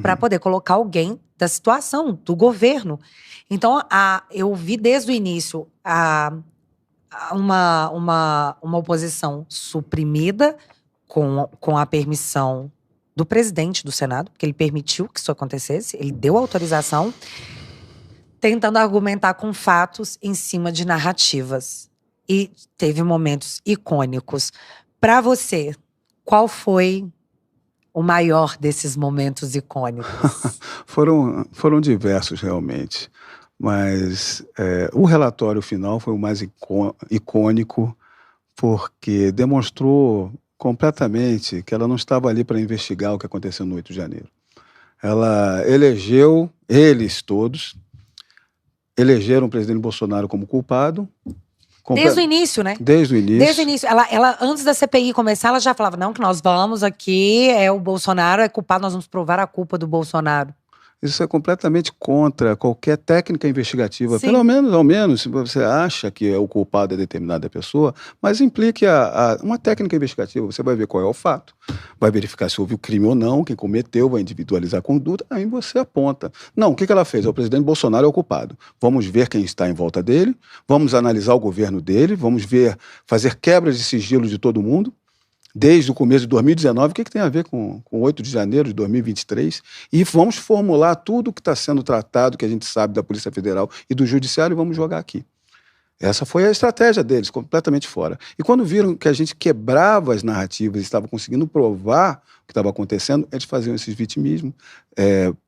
para poder colocar alguém da situação, do governo. Então, eu vi desde o início uma oposição suprimida com a permissão do presidente do Senado, porque ele permitiu que isso acontecesse, ele deu autorização, tentando argumentar com fatos em cima de narrativas. E teve momentos icônicos. Para você, qual foi o maior desses momentos icônicos? Foram diversos, realmente. Mas o relatório final foi o mais icônico, porque demonstrou completamente que ela não estava ali para investigar o que aconteceu no 8 de janeiro. Ela elegeu, eles todos, elegeram o presidente Bolsonaro como culpado Desde o início, né? Desde o início. Desde o início. Ela, antes da CPI começar, ela já falava, não, que nós vamos aqui, o Bolsonaro é culpado, nós vamos provar a culpa do Bolsonaro. Isso é completamente contra qualquer técnica investigativa. Sim. Pelo menos, ao menos, se você acha que o culpado é determinada pessoa, mas implique uma técnica investigativa. Você vai ver qual é o fato, vai verificar se houve o crime ou não, quem cometeu, vai individualizar a conduta, aí você aponta. Não, o que ela fez? O presidente Bolsonaro é o culpado. Vamos ver quem está em volta dele, vamos analisar o governo dele, vamos fazer quebras de sigilo de todo mundo, desde o começo de 2019, o que tem a ver com 8 de janeiro de 2023, e vamos formular tudo o que está sendo tratado, que a gente sabe da Polícia Federal e do Judiciário, e vamos jogar aqui. Essa foi a estratégia deles, completamente fora. E quando viram que a gente quebrava as narrativas e estava conseguindo provar o que estava acontecendo, eles faziam esses vitimismos,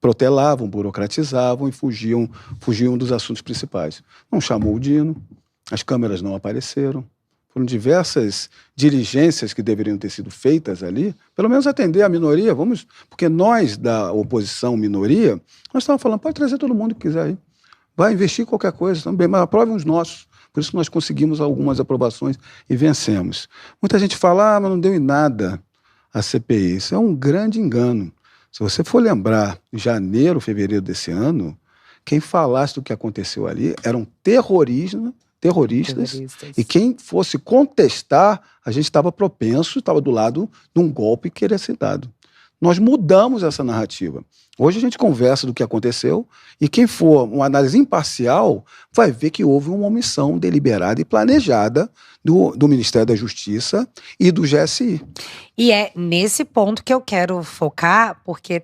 protelavam, burocratizavam e fugiam dos assuntos principais. Não chamou o Dino, as câmeras não apareceram, foram diversas diligências que deveriam ter sido feitas ali, pelo menos atender a minoria, porque nós da oposição minoria, nós estávamos falando, pode trazer todo mundo que quiser aí, vai investir qualquer coisa também, mas aprovem os nossos. Por isso nós conseguimos algumas aprovações e vencemos. Muita gente fala, mas não deu em nada a CPI. Isso é um grande engano. Se você for lembrar, em janeiro, fevereiro desse ano, quem falasse do que aconteceu ali eram terroristas, e quem fosse contestar, a gente estava propenso, estava do lado de um golpe que queria ser dado. Nós mudamos essa narrativa. Hoje a gente conversa do que aconteceu e quem for uma análise imparcial vai ver que houve uma omissão deliberada e planejada do Ministério da Justiça e do GSI. E é nesse ponto que eu quero focar, porque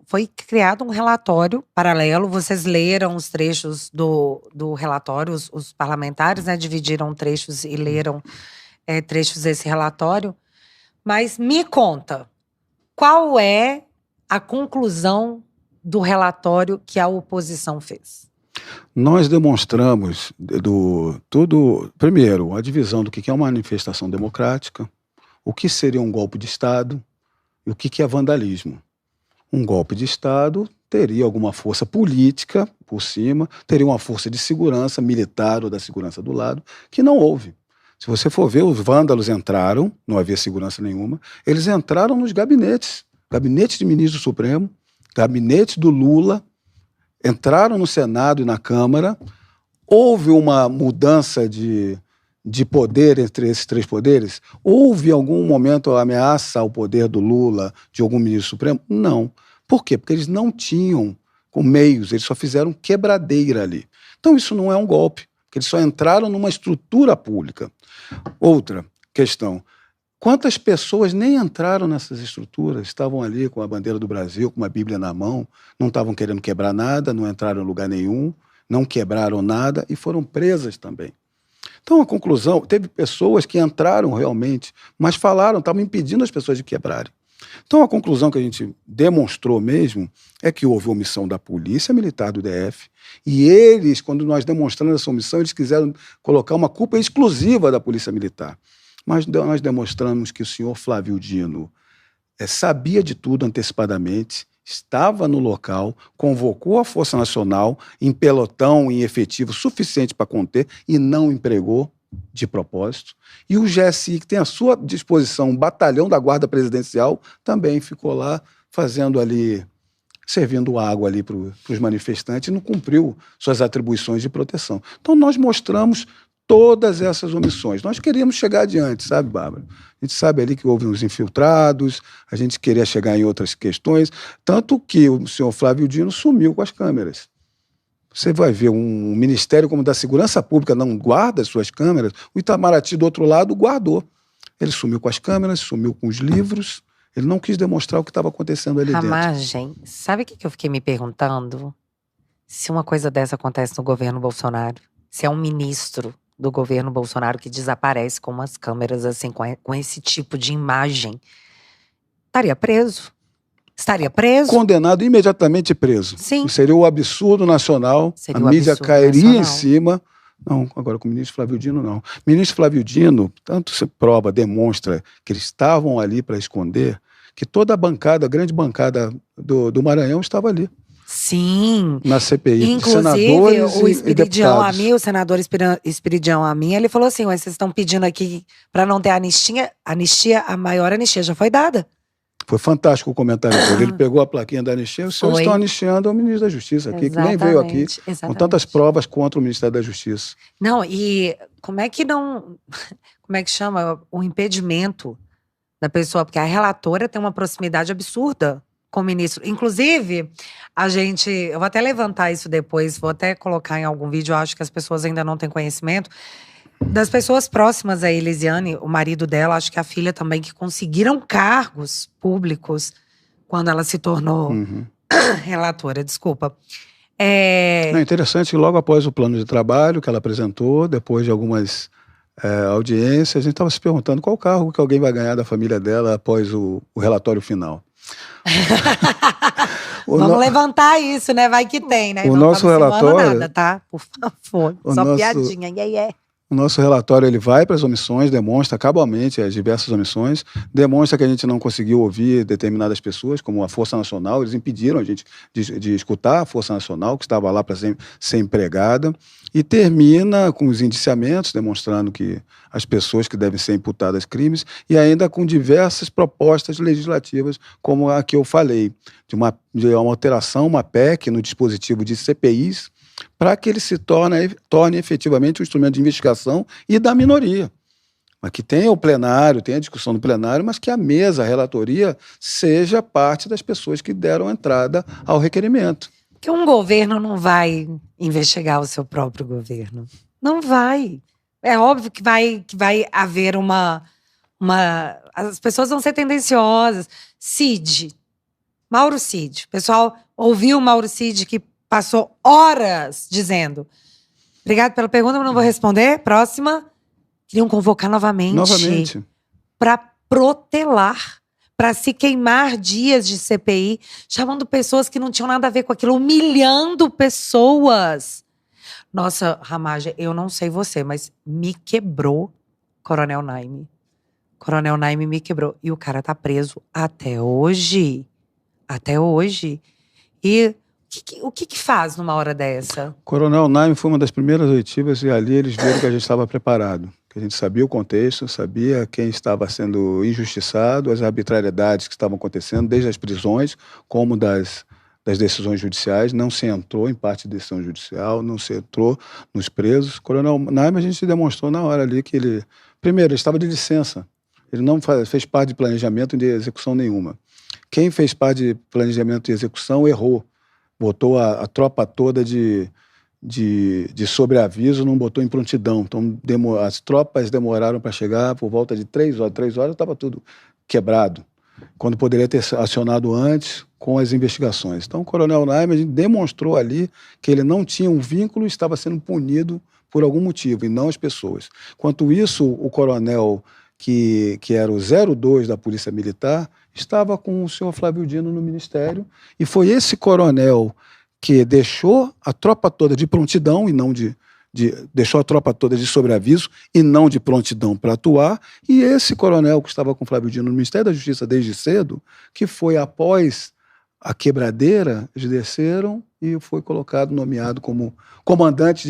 foi criado um relatório paralelo, vocês leram os trechos do relatório, os parlamentares, né, dividiram trechos e leram trechos desse relatório, mas me conta, qual é a conclusão do relatório que a oposição fez? Nós demonstramos primeiro, a divisão do que é uma manifestação democrática, o que seria um golpe de Estado e o que é vandalismo. Um golpe de Estado teria alguma força política por cima, teria uma força de segurança militar ou da segurança do lado, que não houve. Se você for ver, os vândalos entraram, não havia segurança nenhuma, eles entraram nos gabinetes de ministro do Supremo, gabinete do Lula, entraram no Senado e na Câmara, houve uma mudança de poder entre esses três poderes? Houve em algum momento a ameaça ao poder do Lula, de algum ministro do Supremo? Não. Por quê? Porque eles não tinham com meios, eles só fizeram quebradeira ali. Então isso não é um golpe, porque eles só entraram numa estrutura pública. Outra questão, quantas pessoas nem entraram nessas estruturas, estavam ali com a bandeira do Brasil, com uma Bíblia na mão, não estavam querendo quebrar nada, não entraram em lugar nenhum, não quebraram nada e foram presas também. Então, a conclusão, teve pessoas que entraram realmente, mas estavam impedindo as pessoas de quebrarem. Então, a conclusão que a gente demonstrou mesmo é que houve omissão da Polícia Militar do DF e eles, quando nós demonstramos essa omissão, eles quiseram colocar uma culpa exclusiva da Polícia Militar. Mas nós demonstramos que o senhor Flávio Dino sabia de tudo antecipadamente, estava no local, convocou a Força Nacional em pelotão, em efetivo suficiente para conter e não empregou de propósito. E o GSI, que tem à sua disposição um batalhão da Guarda Presidencial, também ficou lá fazendo ali, servindo água ali para os manifestantes e não cumpriu suas atribuições de proteção. Então nós mostramos todas essas omissões. Nós queríamos chegar adiante, sabe, Bárbara? A gente sabe ali que houve uns infiltrados, a gente queria chegar em outras questões, tanto que o senhor Flávio Dino sumiu com as câmeras. Você vai ver um ministério como o da Segurança Pública não guarda as suas câmeras, o Itamaraty do outro lado guardou. Ele sumiu com as câmeras, sumiu com os livros, ele não quis demonstrar o que estava acontecendo ali dentro. Ramagem, sabe o que eu fiquei me perguntando? Se uma coisa dessa acontece no governo Bolsonaro, se é um ministro do governo Bolsonaro que desaparece com umas câmeras assim, com esse tipo de imagem, estaria preso? Estaria preso? Condenado, imediatamente preso. Sim. Seria o absurdo nacional, a mídia cairia em cima. Não, agora com o ministro Flávio Dino, não. O ministro Flávio Dino, tanto se prova, demonstra que eles estavam ali para esconder, que toda a bancada, a grande bancada do Maranhão estava ali. Sim. na CPI, de Inclusive, senadores o e Espiridião deputados. Amin, o senador Espiridião Amin, ele falou assim: "Ué, vocês estão pedindo aqui para não ter anistia? Anistia, a maior anistia já foi dada." Foi fantástico o comentário dele. Ele pegou a plaquinha da anistia. Os senhores estão Foi. anistiando o ministro da Justiça aqui, que nem veio aqui Exatamente, com tantas exatamente. provas contra o Ministério da Justiça. Não, e como é que não. Como é que chama? O impedimento da pessoa, porque a relatora tem uma proximidade absurda com o ministro. Inclusive, eu vou até levantar isso depois, vou até colocar em algum vídeo, eu acho que as pessoas ainda não têm conhecimento. Das pessoas próximas a Elisiane, o marido dela, acho que a filha também, que conseguiram cargos públicos quando ela se tornou relatora, desculpa. É interessante que logo após o plano de trabalho que ela apresentou, depois de algumas audiências, a gente estava se perguntando qual cargo que alguém vai ganhar da família dela após o relatório final. Vamos levantar isso, né? Vai que tem, né? O Não nosso estamos insinuando relatório, nada, tá? Por favor. Só piadinha. O nosso relatório ele vai para as omissões, demonstra cabalmente as diversas omissões, demonstra que a gente não conseguiu ouvir determinadas pessoas, como a Força Nacional, eles impediram a gente de escutar a Força Nacional, que estava lá para ser empregada, e termina com os indiciamentos, demonstrando que as pessoas que devem ser imputadas crimes, e ainda com diversas propostas legislativas, como a que eu falei, de uma alteração, uma PEC no dispositivo de CPIs, para que ele se torne efetivamente um instrumento de investigação e da minoria. Mas que tenha o plenário, tenha a discussão no plenário, mas que a mesa, a relatoria, seja parte das pessoas que deram entrada ao requerimento. Porque um governo não vai investigar o seu próprio governo. Não vai. É óbvio que vai haver uma... As pessoas vão ser tendenciosas. Mauro Cid. O pessoal ouviu o Mauro Cid, que passou horas dizendo: "Obrigado pela pergunta, mas não vou responder. Próxima." Queriam convocar novamente. Para protelar, para se queimar dias de CPI, chamando pessoas que não tinham nada a ver com aquilo, humilhando pessoas. Nossa, Ramagem, eu não sei você, mas me quebrou Coronel Naime. Coronel Naime me quebrou. E o cara tá preso até hoje. Até hoje. E o que faz numa hora dessa? Coronel Naime foi uma das primeiras oitivas e ali eles viram que a gente estava preparado. Que a gente sabia o contexto, sabia quem estava sendo injustiçado, as arbitrariedades que estavam acontecendo, desde as prisões, como das decisões judiciais. Não se entrou em parte de decisão judicial, não se entrou nos presos. Coronel Naime, a gente demonstrou na hora ali que ele... Primeiro, ele estava de licença. Ele não fez parte de planejamento de execução nenhuma. Quem fez parte de planejamento e execução errou. Botou a tropa toda de sobreaviso, não botou em prontidão. Então, as tropas demoraram para chegar por volta de 3 horas. 3 horas estava tudo quebrado, quando poderia ter acionado antes com as investigações. Então, o Coronel Naime, a gente demonstrou ali que ele não tinha um vínculo e estava sendo punido por algum motivo, e não as pessoas. Enquanto isso, o coronel que era o 02 da Polícia Militar, estava com o senhor Flávio Dino no Ministério, e foi esse coronel que deixou a tropa toda de prontidão e não deixou a tropa toda de sobreaviso e não de prontidão para atuar, e esse coronel que estava com o Flávio Dino no Ministério da Justiça desde cedo, que foi após a quebradeira, eles desceram e foi nomeado como comandante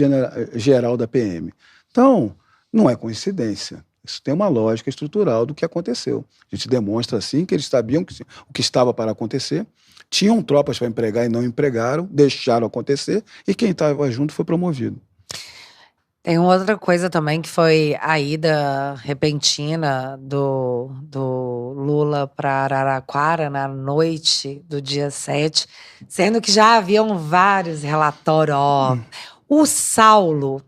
geral da PM. Então, não é coincidência. Isso tem uma lógica estrutural do que aconteceu. A gente demonstra, assim, que eles sabiam o que estava para acontecer, tinham tropas para empregar e não empregaram, deixaram acontecer, e quem estava junto foi promovido. Tem uma outra coisa também, que foi a ida repentina do Lula para Araraquara na noite do dia 7, sendo que já haviam vários relatórios. O Saulo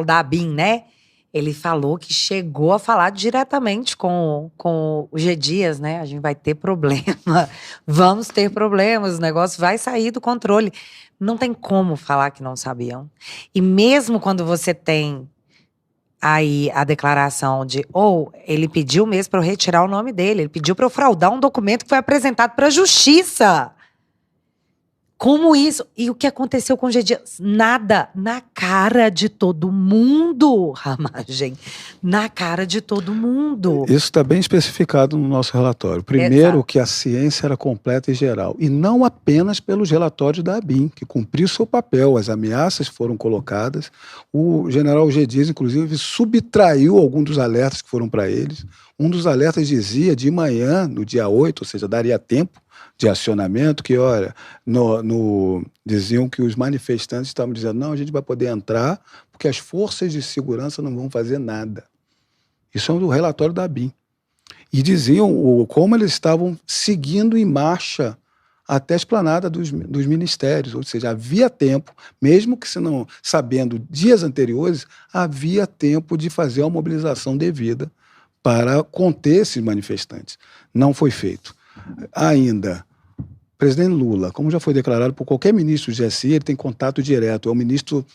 da ABIN, né? Ele falou que chegou a falar diretamente com o G. Dias, né? A gente vai ter problema, vamos ter problemas, o negócio vai sair do controle. Não tem como falar que não sabiam. E mesmo quando você tem aí a declaração de, ele pediu mesmo para eu retirar o nome dele, ele pediu para eu fraudar um documento que foi apresentado para a Justiça. Como isso? E o que aconteceu com o G Dias? Nada. Na cara de todo mundo, Ramagem. Na cara de todo mundo. Isso está bem especificado no nosso relatório. Primeiro, que a ciência era completa e geral. E não apenas pelos relatórios da ABIN, que cumpriu seu papel. As ameaças foram colocadas. O general G. Dias, inclusive, subtraiu alguns dos alertas que foram para eles. Um dos alertas dizia de manhã, no dia 8, ou seja, daria tempo de acionamento, que, olha, diziam que os manifestantes estavam dizendo, não, a gente vai poder entrar porque as forças de segurança não vão fazer nada. Isso é um relatório da ABIN. E diziam como eles estavam seguindo em marcha até a esplanada dos ministérios, ou seja, havia tempo, mesmo que se não sabendo dias anteriores, havia tempo de fazer a mobilização devida para conter esses manifestantes. Não foi feito. Ainda, o presidente Lula, como já foi declarado por qualquer ministro do GSI, ele tem contato direto, é o ministro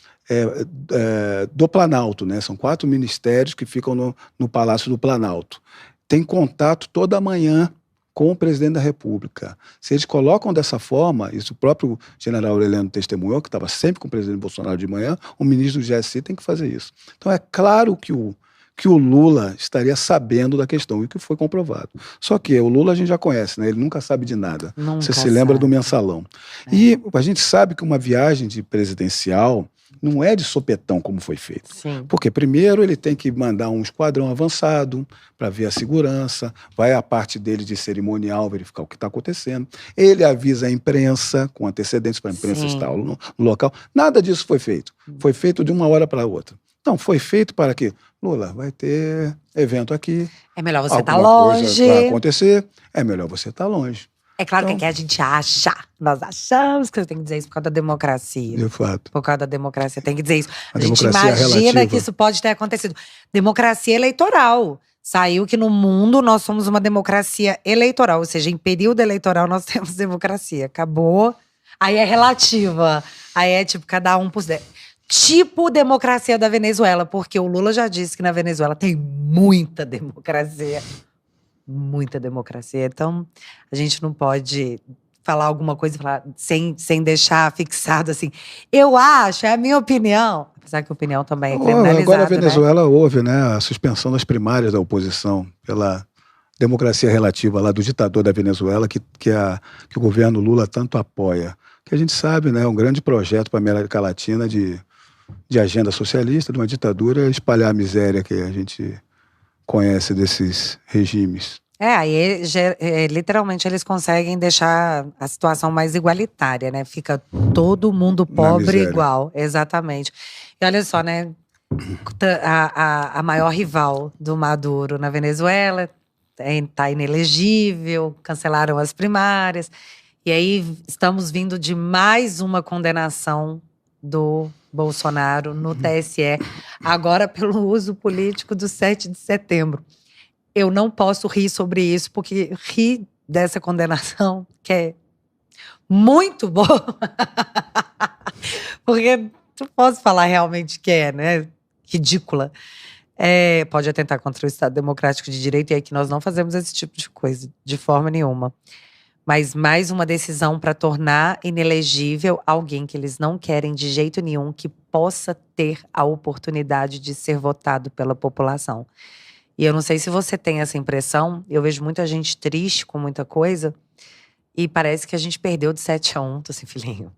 do Planalto, né? São 4 ministérios que ficam no Palácio do Planalto. Tem contato toda manhã com o presidente da República. Se eles colocam dessa forma, isso o próprio general Aureliano testemunhou, que estava sempre com o presidente Bolsonaro de manhã, o ministro do GSI tem que fazer isso. Então é claro que o Lula estaria sabendo da questão, e que foi comprovado. Só que o Lula a gente já conhece, né? Ele nunca sabe de nada. Você se lembra do mensalão. E a gente sabe que uma viagem de presidencial não é de sopetão como foi feito. Sim. Porque primeiro ele tem que mandar um esquadrão avançado para ver a segurança, vai a parte dele de cerimonial verificar o que está acontecendo, ele avisa a imprensa com antecedentes para a imprensa estar no local. Nada disso foi feito. Foi feito de uma hora para outra. Não, foi feito para que Lula, vai ter evento aqui. É melhor você estar longe. Vai acontecer, é melhor você estar longe. É claro que a gente acha, nós achamos que você tem que dizer isso por causa da democracia. De fato. Por causa da democracia, tem que dizer isso. A gente imagina relativa. Que isso pode ter acontecido. Democracia eleitoral. Saiu que no mundo nós somos uma democracia eleitoral, ou seja, em período eleitoral nós temos democracia. Acabou. Aí é relativa. Aí é tipo, cada um por si. Tipo democracia da Venezuela, porque o Lula já disse que na Venezuela tem muita democracia. Muita democracia. Então, a gente não pode falar alguma coisa sem deixar fixado assim. Eu acho, é a minha opinião. Apesar que a opinião também é criminalizada. Agora a Venezuela houve, né, a suspensão das primárias da oposição pela democracia relativa lá do ditador da Venezuela, que o governo Lula tanto apoia. Que a gente sabe, né, um grande projeto para a América Latina de agenda socialista, de uma ditadura, espalhar a miséria que a gente conhece desses regimes. Aí literalmente eles conseguem deixar a situação mais igualitária, né? Fica todo mundo pobre igual, exatamente. E olha só, né? A maior rival do Maduro na Venezuela tá inelegível, cancelaram as primárias. E aí estamos vindo de mais uma condenação do Bolsonaro no TSE, agora pelo uso político do 7 de setembro. Eu não posso rir sobre isso, porque rir dessa condenação, que é muito boa, porque não posso falar realmente que é, né? Ridícula. Pode atentar contra o Estado Democrático de Direito, e é que nós não fazemos esse tipo de coisa, de forma nenhuma. Mas mais uma decisão para tornar inelegível alguém que eles não querem de jeito nenhum que possa ter a oportunidade de ser votado pela população. E eu não sei se você tem essa impressão, eu vejo muita gente triste com muita coisa e parece que a gente perdeu de 7-1. Tô assim, filhinho,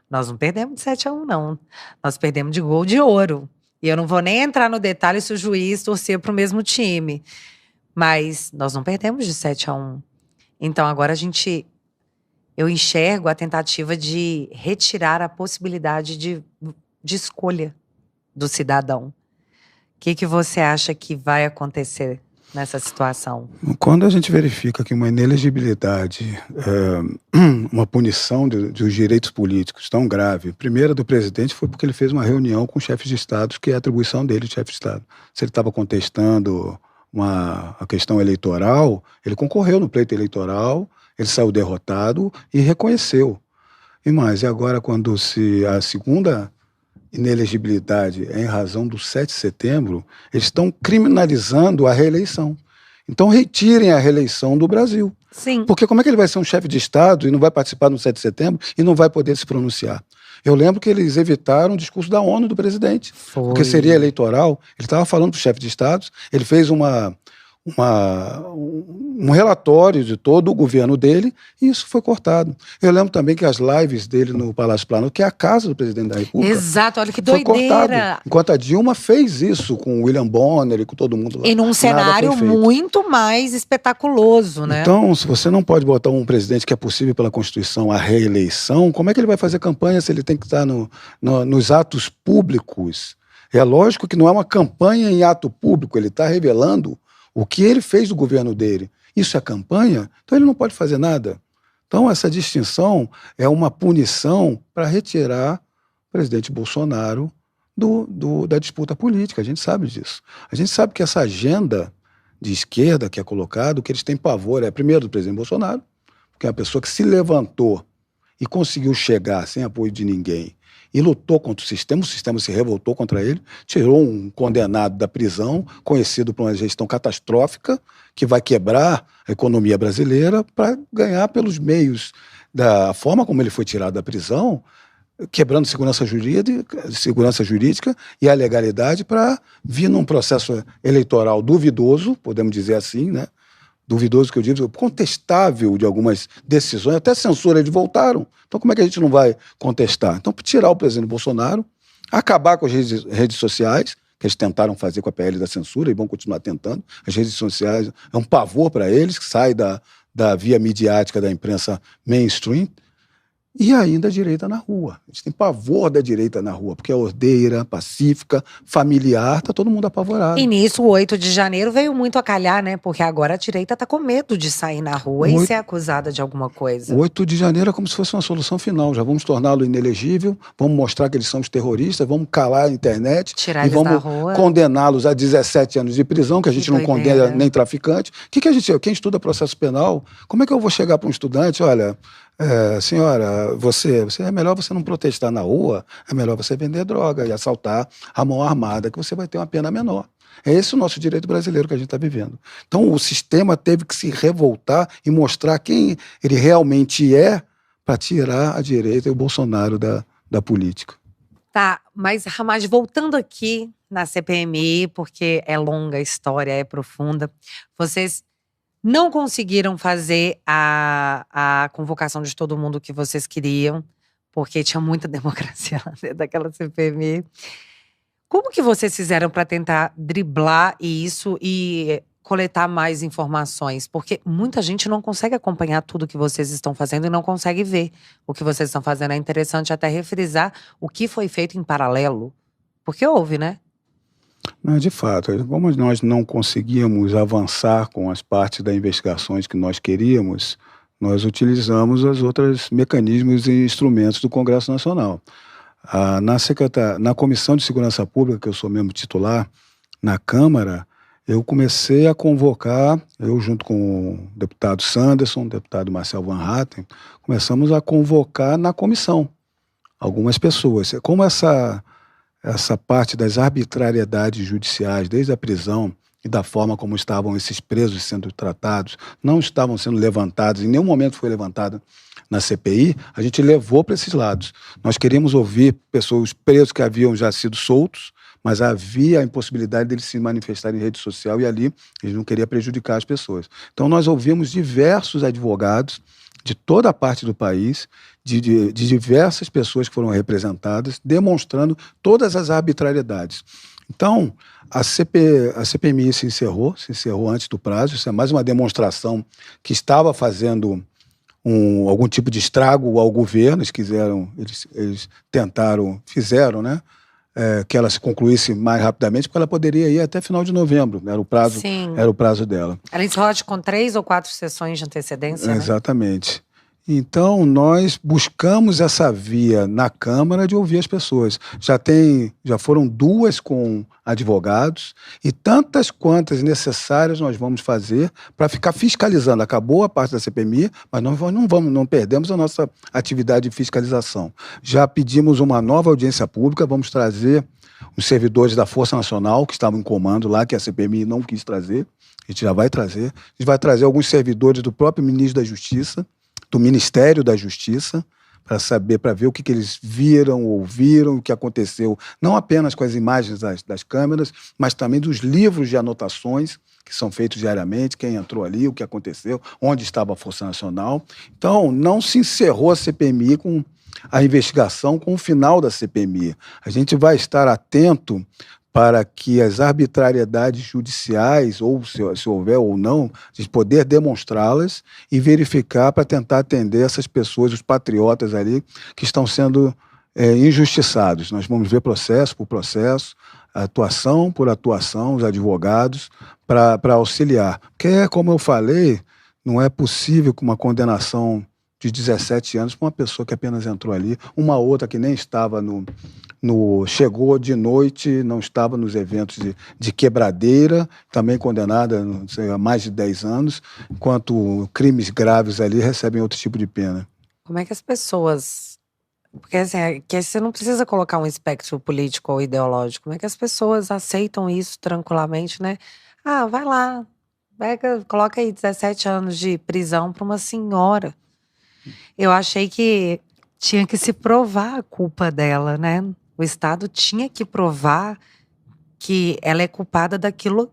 nós não perdemos de 7-1 não, nós perdemos de gol de ouro. E eu não vou nem entrar no detalhe se o juiz torcia para o mesmo time, mas nós não perdemos de 7-1. Então agora eu enxergo a tentativa de retirar a possibilidade de escolha do cidadão. O que você acha que vai acontecer nessa situação? Quando a gente verifica que uma inelegibilidade, uma punição dos direitos políticos tão grave, primeiro do presidente foi porque ele fez uma reunião com chefes de Estado, que é a atribuição dele de chefe de Estado. Se ele estava contestando a questão eleitoral, ele concorreu no pleito eleitoral, ele saiu derrotado e reconheceu. E mais, e agora quando a segunda inelegibilidade é em razão do 7 de setembro, eles estão criminalizando a reeleição. Então retirem a reeleição do Brasil. Sim. Porque como é que ele vai ser um chefe de Estado e não vai participar no 7 de setembro e não vai poder se pronunciar? Eu lembro que eles evitaram o discurso da ONU do presidente, porque seria eleitoral. Ele estava falando para o chefe de Estado, ele fez um relatório de todo o governo dele e isso foi cortado. Eu lembro também que as lives dele no Palácio Planalto, que é a casa do presidente da República, exato, olha que foi doideira. cortado. Enquanto a Dilma fez isso com o William Bonner e com todo mundo lá. E num cenário muito mais espetaculoso, né? Então, se você não pode botar um presidente que é possível pela Constituição a reeleição, como é que ele vai fazer campanha se ele tem que estar nos atos públicos? É lógico que não é uma campanha em ato público, ele está revelando o que ele fez do governo dele. Isso é campanha? Então ele não pode fazer nada. Então essa distinção é uma punição para retirar o presidente Bolsonaro da disputa política. A gente sabe disso. A gente sabe que essa agenda de esquerda que é colocada, o que eles têm pavor é, primeiro, do presidente Bolsonaro, porque é uma pessoa que se levantou e conseguiu chegar sem apoio de ninguém e lutou contra o sistema se revoltou contra ele, tirou um condenado da prisão, conhecido por uma gestão catastrófica, que vai quebrar a economia brasileira para ganhar pelos meios da forma como ele foi tirado da prisão, quebrando segurança jurídica e a legalidade para vir num processo eleitoral duvidoso, podemos dizer assim, né? Duvidoso que eu digo, contestável de algumas decisões, até censura eles voltaram. Então como é que a gente não vai contestar? Então, tirar o presidente Bolsonaro, acabar com as redes sociais, que eles tentaram fazer com a PL da censura e vão continuar tentando. As redes sociais é um pavor para eles, que sai da via midiática da imprensa mainstream. E ainda a direita na rua. A gente tem pavor da direita na rua, porque é ordeira, pacífica, familiar, tá todo mundo apavorado. E nisso, o 8 de janeiro veio muito a calhar, né? Porque agora a direita tá com medo de sair na rua e ser acusada de alguma coisa. O 8 de janeiro é como se fosse uma solução final. Já vamos torná-lo inelegível, vamos mostrar que eles são os terroristas, vamos calar a internet tirar e vamos condená-los a 17 anos de prisão, que a gente não condena nem traficante. Quem estuda processo penal, como é que eu vou chegar para um estudante, olha... senhora, é melhor você não protestar na rua, é melhor você vender droga e assaltar a mão armada, que você vai ter uma pena menor. É esse o nosso direito brasileiro que a gente está vivendo. Então o sistema teve que se revoltar e mostrar quem ele realmente é para tirar a direita e o Bolsonaro da política. Tá, mas Ramad, voltando aqui na CPMI, porque é longa a história, é profunda, vocês não conseguiram fazer a convocação de todo mundo que vocês queriam, porque tinha muita democracia lá dentro daquela CPMI. Como que vocês fizeram para tentar driblar isso e coletar mais informações? Porque muita gente não consegue acompanhar tudo que vocês estão fazendo e não consegue ver o que vocês estão fazendo. É interessante até refrisar o que foi feito em paralelo, porque houve, né? Não, de fato, como nós não conseguíamos avançar com as partes das investigações que nós queríamos, nós utilizamos os outros mecanismos e instrumentos do Congresso Nacional. Na Comissão de Segurança Pública, que eu sou membro titular, na Câmara, eu comecei a convocar, eu junto com o deputado Sanderson, o deputado Marcel Van Hatten, começamos a convocar na comissão algumas pessoas. Como essa parte das arbitrariedades judiciais, desde a prisão e da forma como estavam esses presos sendo tratados, não estavam sendo levantados, em nenhum momento foi levantada na CPI, a gente levou para esses lados. Nós queríamos ouvir pessoas presos que haviam já sido soltos, mas havia a impossibilidade deles se manifestarem em rede social e ali eles não queriam prejudicar as pessoas. Então nós ouvimos diversos advogados de toda a parte do país, de diversas pessoas que foram representadas, demonstrando todas as arbitrariedades. Então, a CPMI se encerrou antes do prazo. Isso é mais uma demonstração que estava fazendo algum tipo de estrago ao governo. Eles fizeram, né? Que ela se concluísse mais rapidamente, porque ela poderia ir até final de novembro, né? Era o prazo dela. Ela encerrou com 3 ou 4 sessões de antecedência, né? Exatamente. Então, nós buscamos essa via na Câmara de ouvir as pessoas. Já foram 2 com advogados e tantas quantas necessárias nós vamos fazer para ficar fiscalizando. Acabou a parte da CPMI, mas não perdemos a nossa atividade de fiscalização. Já pedimos uma nova audiência pública, vamos trazer os servidores da Força Nacional, que estavam em comando lá, que a CPMI não quis trazer. A gente já vai trazer. A gente vai trazer alguns servidores do próprio ministro da Justiça, do Ministério da Justiça, para saber, para ver o que eles viram, ouviram, o que aconteceu, não apenas com as imagens das câmeras, mas também dos livros de anotações que são feitos diariamente, quem entrou ali, o que aconteceu, onde estava a Força Nacional. Então, não se encerrou a CPMI com a investigação com o final da CPMI. A gente vai estar atento para que as arbitrariedades judiciais, ou se houver ou não, de poder demonstrá-las e verificar para tentar atender essas pessoas, os patriotas ali, que estão sendo injustiçados. Nós vamos ver processo por processo, atuação por atuação, os advogados, para auxiliar. Porque, como eu falei, não é possível que uma condenação de 17 anos para uma pessoa que apenas entrou ali, uma outra que nem estava chegou de noite, não estava nos eventos de quebradeira, também condenada a mais de 10 anos, enquanto crimes graves ali recebem outro tipo de pena. Como é que as pessoas... Porque assim, que você não precisa colocar um espectro político ou ideológico. Como é que as pessoas aceitam isso tranquilamente, né? Ah, vai lá, coloca aí 17 anos de prisão para uma senhora. Eu achei que tinha que se provar a culpa dela, né? O Estado tinha que provar que ela é culpada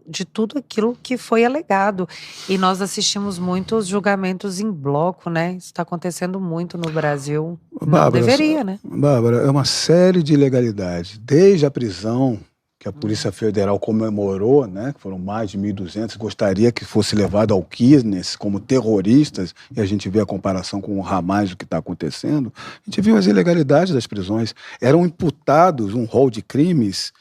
de tudo aquilo que foi alegado. E nós assistimos muitos julgamentos em bloco, né? Isso está acontecendo muito no Brasil. Não deveria, né? Bárbara, é uma série de ilegalidades. Desde a prisão que a Polícia Federal comemorou, né, que foram mais de 1.200, gostaria que fosse levado ao Quisnes como terroristas, e a gente vê a comparação com o Hamas, o que está acontecendo, a gente viu as ilegalidades das prisões. Eram imputados um rol de crimes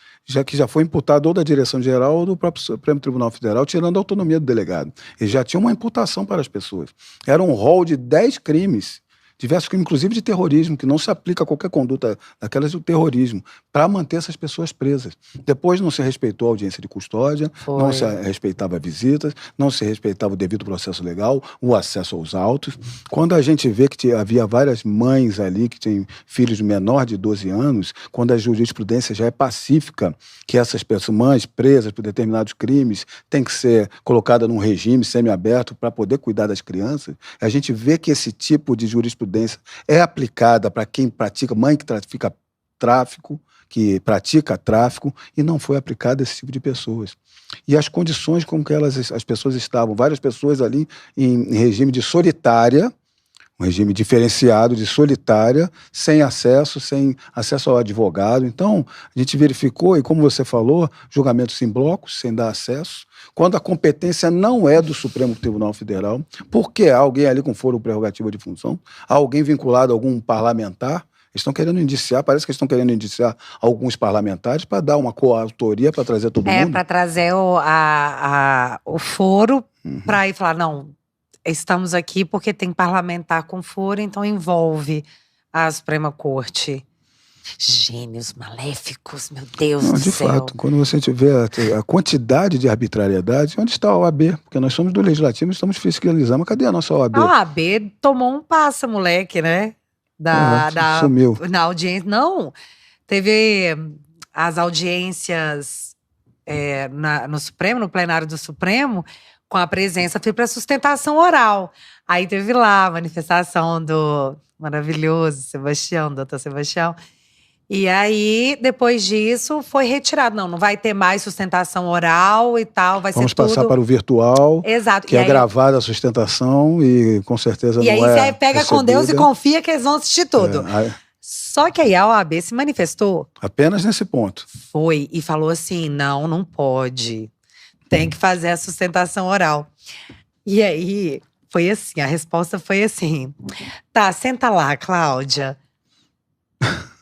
que já foi imputado ou da Direção-Geral ou do próprio Supremo Tribunal Federal, tirando a autonomia do delegado. Eles já tinham uma imputação para as pessoas. Era um rol de 10 crimes, diversos crimes, inclusive de terrorismo, que não se aplica a qualquer conduta daquelas do terrorismo, para manter essas pessoas presas. Depois não se respeitou a audiência de custódia, não se respeitava visitas, não se respeitava o devido processo legal, o acesso aos autos. Quando a gente vê que havia várias mães ali que têm filhos menor de 12 anos, quando a jurisprudência já é pacífica, que essas pessoas, mães presas por determinados crimes, têm que ser colocadas num regime semiaberto para poder cuidar das crianças, a gente vê que esse tipo de jurisprudência é aplicada para quem pratica, mãe que pratica tráfico, e não foi aplicada a esse tipo de pessoas. E as condições com que as pessoas estavam, várias pessoas ali em regime de solitária, um regime diferenciado de solitária, sem acesso ao advogado. Então, a gente verificou, e como você falou, julgamentos em blocos, sem dar acesso, quando a competência não é do Supremo Tribunal Federal, porque há alguém ali com foro prerrogativa de função, há alguém vinculado a algum parlamentar. Eles estão querendo indiciar, parece que eles estão querendo indiciar alguns parlamentares para dar uma coautoria para trazer todo mundo. Para trazer o foro para ir falar, não, estamos aqui porque tem parlamentar com foro, então envolve a Suprema Corte. Gênios maléficos, meu Deus do céu. De fato, quando você tiver a quantidade de arbitrariedade, onde está a OAB? Porque nós somos do Legislativo e estamos fiscalizando, mas cadê a nossa OAB? A OAB tomou um passa, moleque, né? Sumiu. Na audiência. Não, teve as audiências no Supremo, no plenário do Supremo, com a presença, foi para sustentação oral. Aí teve lá a manifestação do maravilhoso Sebastião, doutor Sebastião. E aí, depois disso, foi retirado. Não vai ter mais sustentação oral e tal, Vamos passar para o virtual. Exato. Que é gravada a sustentação e com certeza não é. E aí você pega com Deus e confia que eles vão assistir tudo. Só que aí a OAB se manifestou. Apenas nesse ponto. Foi, e falou assim, não pode. Tem que fazer a sustentação oral. E aí, foi assim, a resposta foi assim. Tá, senta lá, Cláudia.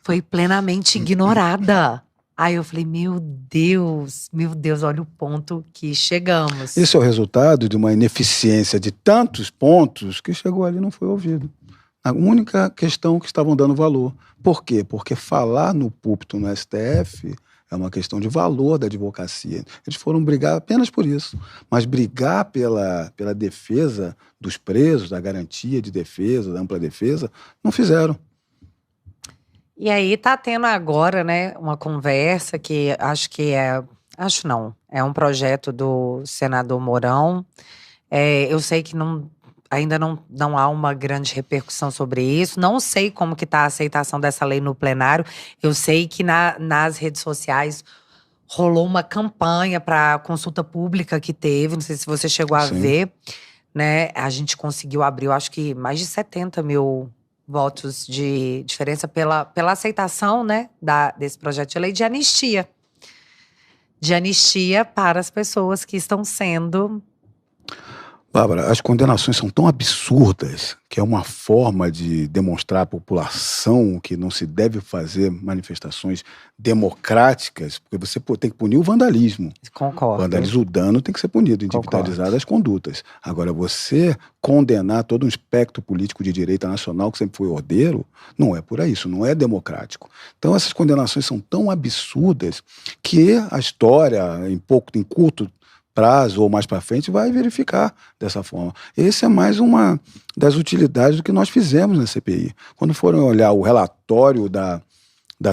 Foi plenamente ignorada. Aí eu falei, meu Deus, olha o ponto que chegamos. Esse é o resultado de uma ineficiência de tantos pontos que chegou ali e não foi ouvido. A única questão que estavam dando valor. Por quê? Porque falar no púlpito no STF é uma questão de valor da advocacia. Eles foram brigar apenas por isso. Mas brigar pela defesa dos presos, da garantia de defesa, da ampla defesa, não fizeram. E aí tá tendo agora, né, uma conversa que acho que é Acho não. É um projeto do senador Mourão. Eu sei que ainda não há uma grande repercussão sobre isso. Não sei como que está a aceitação dessa lei no plenário. Eu sei que nas redes sociais rolou uma campanha para consulta pública que teve. Não sei se você chegou a Sim. ver, né? A gente conseguiu abrir, eu acho que mais de 70 mil votos de diferença pela aceitação, né, desse projeto de lei de anistia. De anistia para as pessoas que estão sendo… Bárbara, as condenações são tão absurdas que é uma forma de demonstrar à população que não se deve fazer manifestações democráticas, porque você tem que punir o vandalismo. Concordo. Vandalismo, o dano tem que ser punido, individualizado as condutas. Agora, você condenar todo um espectro político de direita nacional que sempre foi ordeiro, não é por aí, isso não é democrático. Então, essas condenações são tão absurdas que a história, em curto prazo ou mais para frente, vai verificar dessa forma. Esse é mais uma das utilidades do que nós fizemos na CPI. Quando foram olhar o relatório da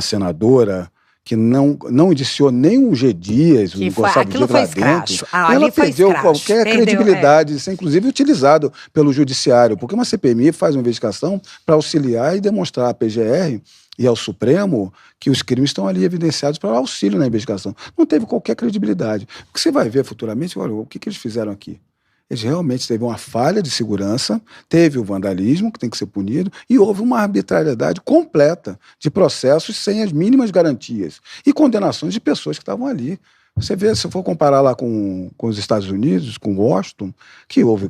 senadora, que não indiciou nem o G. Dias, o Gonçalves Dias lá dentro, ela perdeu qualquer credibilidade, isso é inclusive utilizado pelo judiciário, porque uma CPMI faz uma investigação para auxiliar e demonstrar à PGR e ao Supremo que os crimes estão ali evidenciados para auxílio na investigação. Não teve qualquer credibilidade. O que você vai ver futuramente, olha, o que eles fizeram aqui? Eles realmente teve uma falha de segurança, teve o vandalismo, que tem que ser punido, e houve uma arbitrariedade completa de processos sem as mínimas garantias e condenações de pessoas que estavam ali. Você vê, se for comparar lá com os Estados Unidos, com Washington, que houve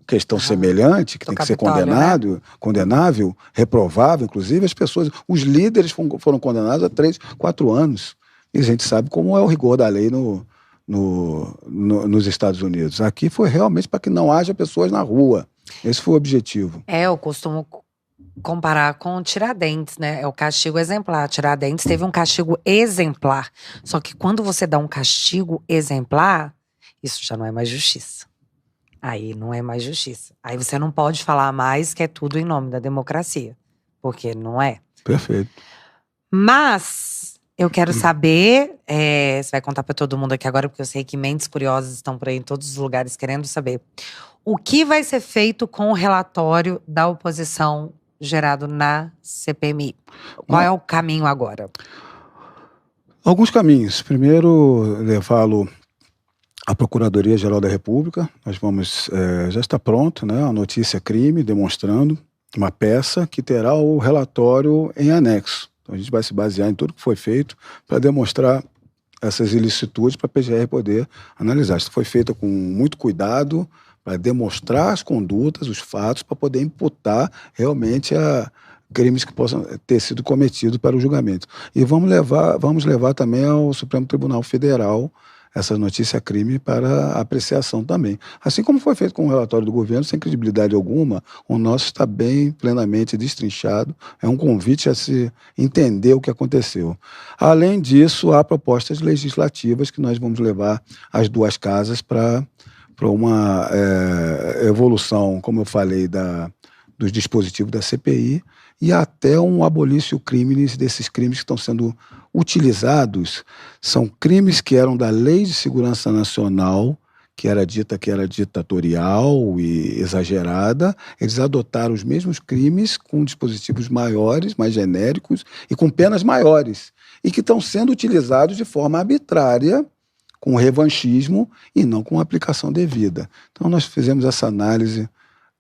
questão semelhante, que tem que ser condenado, né? Condenável, reprovável, inclusive, as pessoas, os líderes foram condenados a 3, 4 anos. E a gente sabe como é o rigor da lei nos Estados Unidos. Aqui foi realmente para que não haja pessoas na rua. Esse foi o objetivo. Eu costumo comparar com Tiradentes, né? É o castigo exemplar. Tiradentes teve um castigo exemplar. Só que quando você dá um castigo exemplar, isso já não é mais justiça. Aí não é mais justiça. Aí você não pode falar mais que é tudo em nome da democracia. Porque não é. Perfeito. Mas eu quero saber, você vai contar para todo mundo aqui agora, porque eu sei que mentes curiosas estão por aí em todos os lugares querendo saber. O que vai ser feito com o relatório da oposição gerado na CPMI? Qual é o caminho agora? Alguns caminhos. Primeiro, levá-lo à Procuradoria-Geral da República. Nós vamos, já está pronto, né, a notícia crime, demonstrando uma peça que terá o relatório em anexo. Então a gente vai se basear em tudo que foi feito para demonstrar essas ilicitudes para a PGR poder analisar. Isso foi feito com muito cuidado para demonstrar as condutas, os fatos, para poder imputar realmente a crimes que possam ter sido cometidos para o julgamento. E vamos levar também ao Supremo Tribunal Federal essa notícia crime para apreciação também. Assim como foi feito com o relatório do governo, sem credibilidade alguma, o nosso está bem plenamente destrinchado. É um convite a se entender o que aconteceu. Além disso, há propostas legislativas que nós vamos levar às duas casas para uma evolução, como eu falei, dos dispositivos da CPI e até um abolício crimes desses crimes que estão sendo utilizados. São crimes que eram da Lei de Segurança Nacional, que era ditatorial e exagerada. Eles adotaram os mesmos crimes com dispositivos maiores, mais genéricos e com penas maiores, e que estão sendo utilizados de forma arbitrária, com revanchismo e não com aplicação devida. Então nós fizemos essa análise,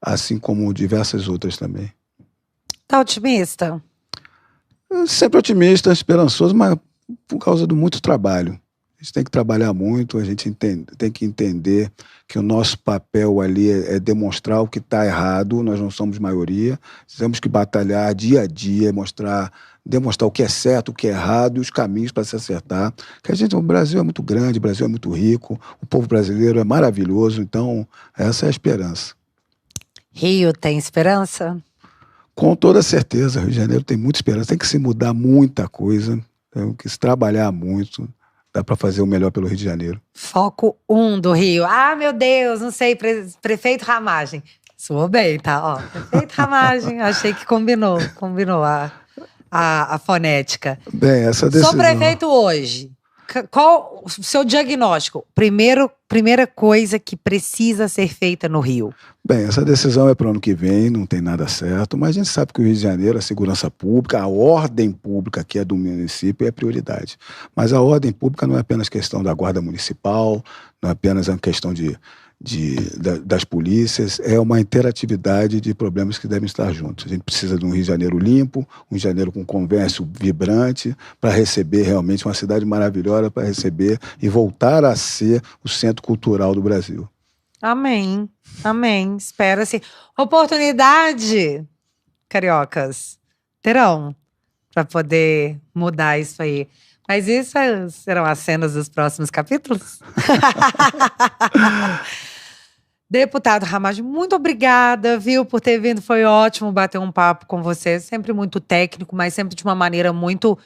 assim como diversas outras também. Tá otimista? Sempre otimista, esperançoso, mas por causa do muito trabalho. A gente tem que trabalhar muito, a gente tem que entender que o nosso papel ali é demonstrar o que está errado, nós não somos maioria, temos que batalhar dia a dia, demonstrar o que é certo, o que é errado e os caminhos para se acertar. O Brasil é muito grande, o Brasil é muito rico, o povo brasileiro é maravilhoso, então essa é a esperança. Rio tem esperança? Com toda certeza, Rio de Janeiro tem muita esperança, tem que se mudar muita coisa, tem que se trabalhar muito, dá para fazer o melhor pelo Rio de Janeiro. Foco 1 do Rio. Ah, meu Deus, não sei, prefeito Ramagem. Soou bem, tá? Ó, prefeito Ramagem, achei que combinou a fonética. Bem, essa decisão… Sou prefeito hoje. Qual o seu diagnóstico? Primeira coisa que precisa ser feita no Rio. Bem, essa decisão é para o ano que vem, não tem nada certo, mas a gente sabe que o Rio de Janeiro, a segurança pública, a ordem pública que é do município é prioridade. Mas a ordem pública não é apenas questão da guarda municipal, não é apenas uma questão das polícias, é uma interatividade de problemas que devem estar juntos. A gente precisa de um Rio de Janeiro limpo, um Rio de Janeiro com comércio vibrante, para receber realmente uma cidade maravilhosa, para receber e voltar a ser o centro cultural do Brasil. Amém, amém. Espera-se. Oportunidade, cariocas, terão para poder mudar isso aí. Mas isso serão as cenas dos próximos capítulos? Deputado Ramagem, muito obrigada, viu, por ter vindo. Foi ótimo bater um papo com você. Sempre muito técnico, mas sempre de uma maneira muito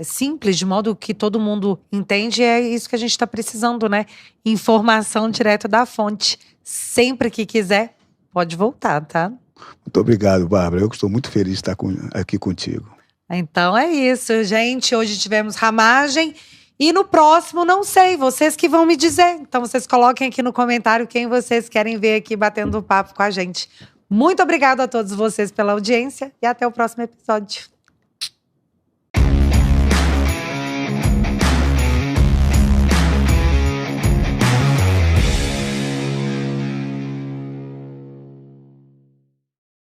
simples, de modo que todo mundo entende. E é isso que a gente está precisando, né? Informação direto da fonte. Sempre que quiser, pode voltar, tá? Muito obrigado, Bárbara. Eu estou muito feliz de estar aqui contigo. Então é isso, gente. Hoje tivemos Ramagem. E no próximo, não sei, vocês que vão me dizer. Então vocês coloquem aqui no comentário quem vocês querem ver aqui batendo papo com a gente. Muito obrigada a todos vocês pela audiência e até o próximo episódio.